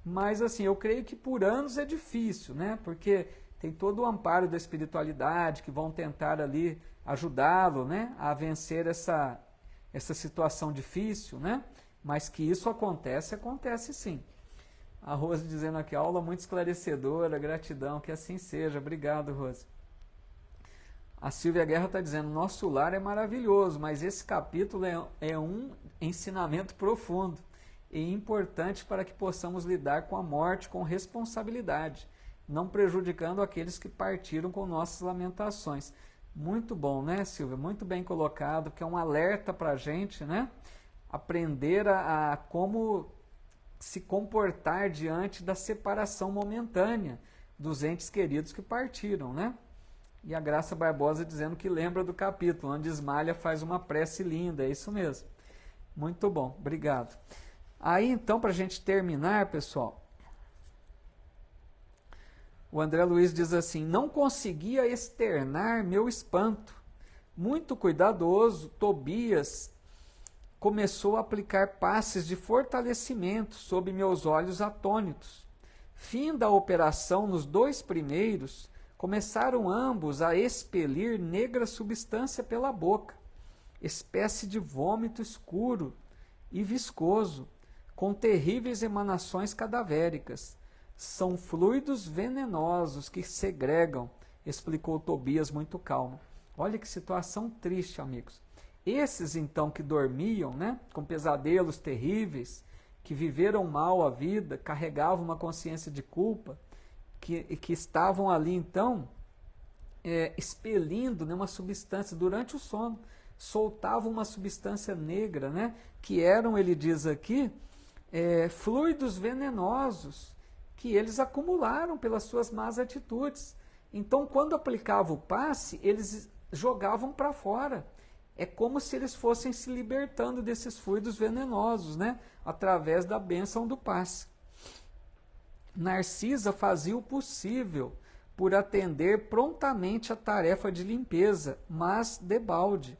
Mas assim, eu creio que por anos é difícil, né? Porque tem todo o amparo da espiritualidade que vão tentar ali ajudá-lo, né? A vencer essa situação difícil, né? Mas que isso acontece sim. A Rose dizendo aqui, aula muito esclarecedora, gratidão, que assim seja. Obrigado, Rose. A Silvia Guerra está dizendo, nosso lar é maravilhoso, mas esse capítulo é um ensinamento profundo e importante para que possamos lidar com a morte com responsabilidade, não prejudicando aqueles que partiram com nossas lamentações. Muito bom, né, Silvia? Muito bem colocado, que é um alerta para a gente, né? Aprender a como se comportar diante da separação momentânea dos entes queridos que partiram, né? E a Graça Barbosa dizendo que lembra do capítulo, onde Ismalha faz uma prece linda, é isso mesmo. Muito bom, obrigado. Aí então, para a gente terminar, pessoal, o André Luiz diz assim, não conseguia externar meu espanto. Muito cuidadoso, Tobias começou a aplicar passes de fortalecimento sob meus olhos atônitos. Fim da operação nos 2 primeiros, começaram ambos a expelir negra substância pela boca, espécie de vômito escuro e viscoso, com terríveis emanações cadavéricas. São fluidos venenosos que segregam, explicou Tobias muito calmo. Olha que situação triste, amigos. Esses, então, que dormiam, né, com pesadelos terríveis, que viveram mal a vida, carregavam uma consciência de culpa, que estavam ali, então, expelindo, né, uma substância durante o sono, soltavam uma substância negra, né, que eram, ele diz aqui, fluidos venenosos, que eles acumularam pelas suas más atitudes. Então, quando aplicava o passe, eles jogavam para fora. É como se eles fossem se libertando desses fluidos venenosos, né? Através da bênção do passe. Narcisa fazia o possível por atender prontamente a tarefa de limpeza, mas debalde.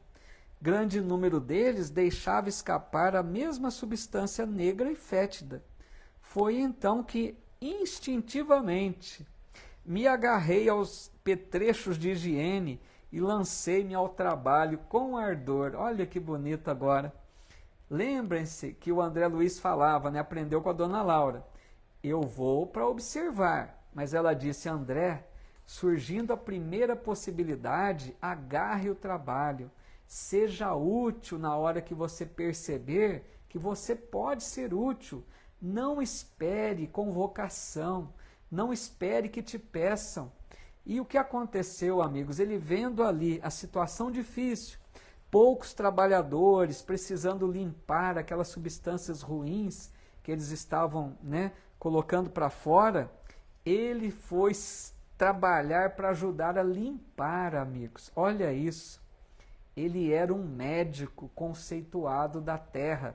Grande número deles deixava escapar a mesma substância negra e fétida. Foi então que, instintivamente, me agarrei aos petrechos de higiene e lancei-me ao trabalho com ardor. Olha que bonito agora. Lembrem-se que o André Luiz falava, né? Aprendeu com a dona Laura. Eu vou para observar. Mas ela disse, André, Surgindo a primeira possibilidade, agarre o trabalho. Seja útil na hora que você perceber que você pode ser útil. Não espere convocação, não espere que te peçam. E o que aconteceu, amigos? Ele vendo ali a situação difícil, poucos trabalhadores precisando limpar aquelas substâncias ruins que eles estavam, colocando para fora, ele foi trabalhar para ajudar a limpar, amigos. Olha isso. Ele era um médico conceituado da terra,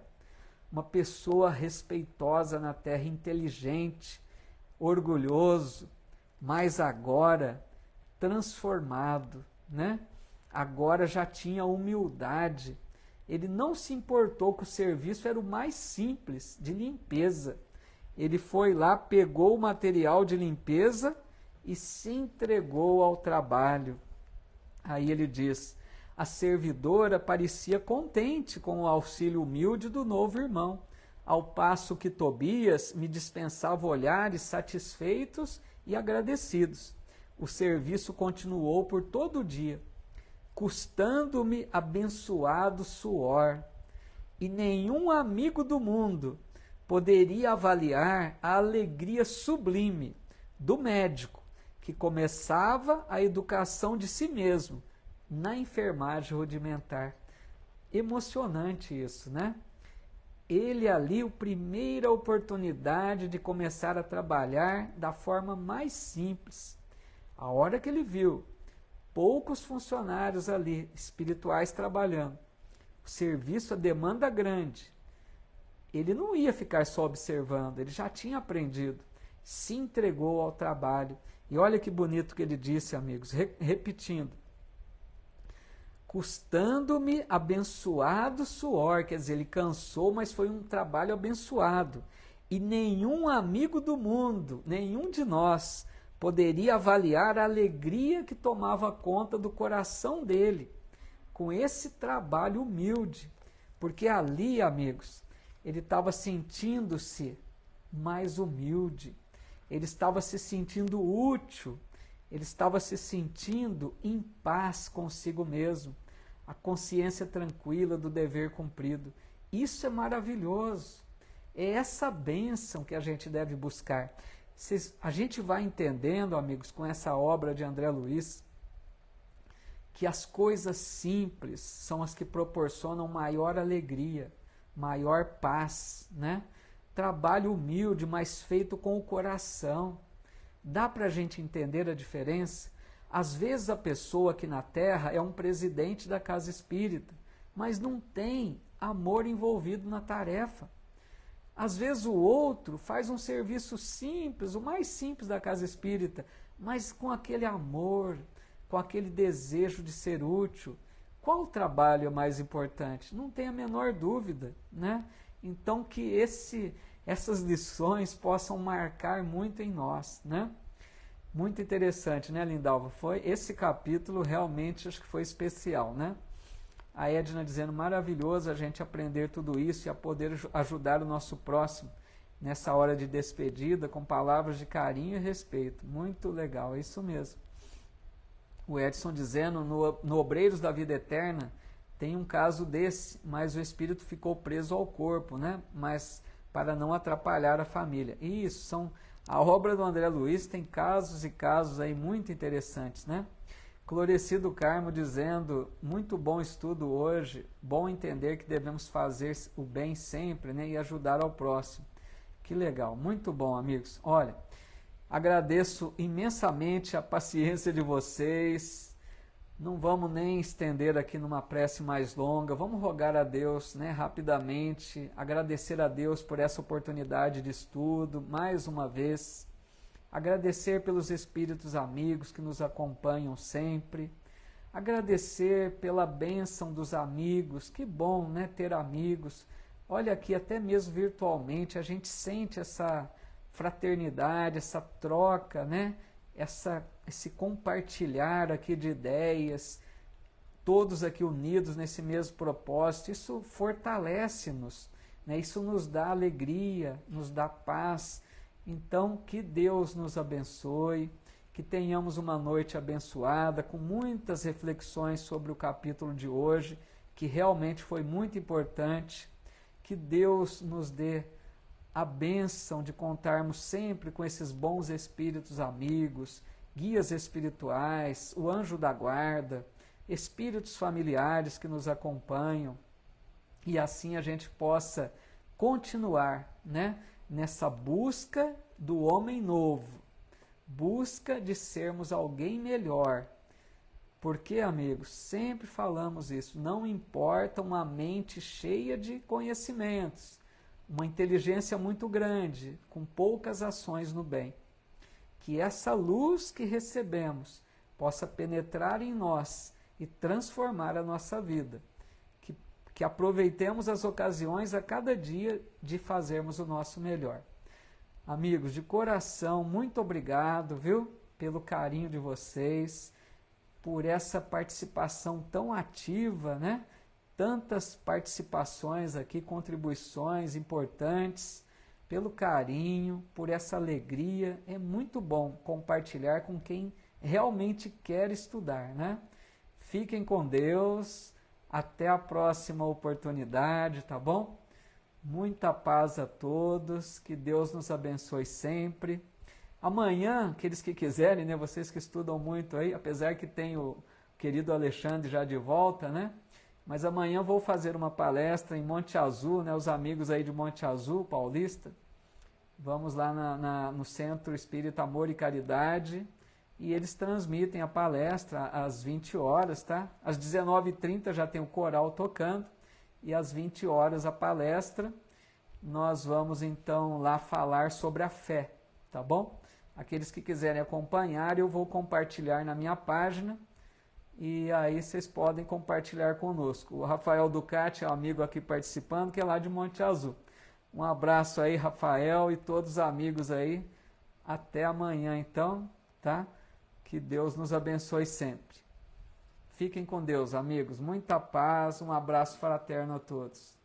uma pessoa respeitosa na terra, inteligente, orgulhoso, mas agora transformado, Agora já tinha humildade. Ele não se importou que o serviço era o mais simples, de limpeza. Ele foi lá, pegou o material de limpeza e se entregou ao trabalho. Aí ele diz: a servidora parecia contente com o auxílio humilde do novo irmão, ao passo que Tobias me dispensava olhares satisfeitos e agradecidos. O serviço continuou por todo o dia, custando-me abençoado suor, e nenhum amigo do mundo poderia avaliar a alegria sublime do médico que começava a educação de si mesmo na enfermagem rudimentar. Emocionante isso, Ele ali, a primeira oportunidade de começar a trabalhar da forma mais simples. A hora que ele viu poucos funcionários ali, espirituais, trabalhando, o serviço, a demanda grande, ele não ia ficar só observando, ele já tinha aprendido, se entregou ao trabalho. E olha que bonito que ele disse, amigos, repetindo: custando-me abençoado suor, quer dizer, ele cansou, mas foi um trabalho abençoado. E nenhum amigo do mundo, nenhum de nós, poderia avaliar a alegria que tomava conta do coração dele, com esse trabalho humilde. Porque ali, amigos, ele estava sentindo-se mais humilde, ele estava se sentindo útil, ele estava se sentindo em paz consigo mesmo, a consciência tranquila do dever cumprido. Isso é maravilhoso, é essa bênção que a gente deve buscar. A gente vai entendendo, amigos, com essa obra de André Luiz, que as coisas simples são as que proporcionam maior alegria, maior paz, Trabalho humilde, mas feito com o coração. Dá para a gente entender a diferença? Às vezes a pessoa aqui na Terra é um presidente da casa espírita, mas não tem amor envolvido na tarefa. Às vezes o outro faz um serviço simples, o mais simples da casa espírita, mas com aquele amor, com aquele desejo de ser útil. Qual trabalho é mais importante? Não tem a menor dúvida, Então que essas lições possam marcar muito em nós, Muito interessante, Lindalva? Esse capítulo realmente acho que foi especial, A Edna dizendo: maravilhoso a gente aprender tudo isso e a poder ajudar o nosso próximo nessa hora de despedida com palavras de carinho e respeito. Muito legal, é isso mesmo. O Edson dizendo: no Obreiros da Vida Eterna tem um caso desse, mas o espírito ficou preso ao corpo, Mas para não atrapalhar a família. Isso, a obra do André Luiz tem casos e casos aí muito interessantes, Clorecido Carmo dizendo: muito bom estudo hoje, bom entender que devemos fazer o bem sempre, e ajudar ao próximo. Que legal, muito bom, amigos. Olha, agradeço imensamente a paciência de vocês. Não vamos nem estender aqui numa prece mais longa, vamos rogar a Deus, rapidamente, agradecer a Deus por essa oportunidade de estudo, mais uma vez, agradecer pelos espíritos amigos que nos acompanham sempre, agradecer pela bênção dos amigos, que bom, ter amigos. Olha aqui, até mesmo virtualmente, a gente sente essa fraternidade, essa troca, esse compartilhar aqui de ideias, todos aqui unidos nesse mesmo propósito. Isso fortalece-nos, Isso nos dá alegria, nos dá paz. Então, que Deus nos abençoe, que tenhamos uma noite abençoada, com muitas reflexões sobre o capítulo de hoje, que realmente foi muito importante. Que Deus nos dê a bênção de contarmos sempre com esses bons espíritos amigos, guias espirituais, o anjo da guarda, espíritos familiares que nos acompanham, e assim a gente possa continuar, né, nessa busca do homem novo, busca de sermos alguém melhor. Porque, amigos, sempre falamos isso, não importa uma mente cheia de conhecimentos, uma inteligência muito grande, com poucas ações no bem. Que essa luz que recebemos possa penetrar em nós e transformar a nossa vida. Que aproveitemos as ocasiões a cada dia de fazermos o nosso melhor. Amigos, de coração, muito obrigado, viu? Pelo carinho de vocês, por essa participação tão ativa, né? Tantas participações aqui, contribuições importantes, pelo carinho, por essa alegria. É muito bom compartilhar com quem realmente quer estudar, né? Fiquem com Deus, até a próxima oportunidade, tá bom? Muita paz a todos, que Deus nos abençoe sempre. Amanhã, aqueles que quiserem, né, vocês que estudam muito aí, apesar que tem o querido Alexandre já de volta, né? Mas amanhã vou fazer uma palestra em Monte Azul, né, os amigos aí de Monte Azul, Paulista. Vamos lá no Centro Espírita Amor e Caridade, e eles transmitem a palestra às 20 horas, tá? Às 19h30 já tem o coral tocando, e às 20 horas a palestra. Nós vamos então lá falar sobre a fé, tá bom? Aqueles que quiserem acompanhar, eu vou compartilhar na minha página, e aí vocês podem compartilhar conosco. O Rafael Ducati é um amigo aqui participando, que é lá de Monte Azul. Um abraço aí, Rafael, e todos os amigos aí. Até amanhã, então, tá? Que Deus nos abençoe sempre. Fiquem com Deus, amigos. Muita paz, um abraço fraterno a todos.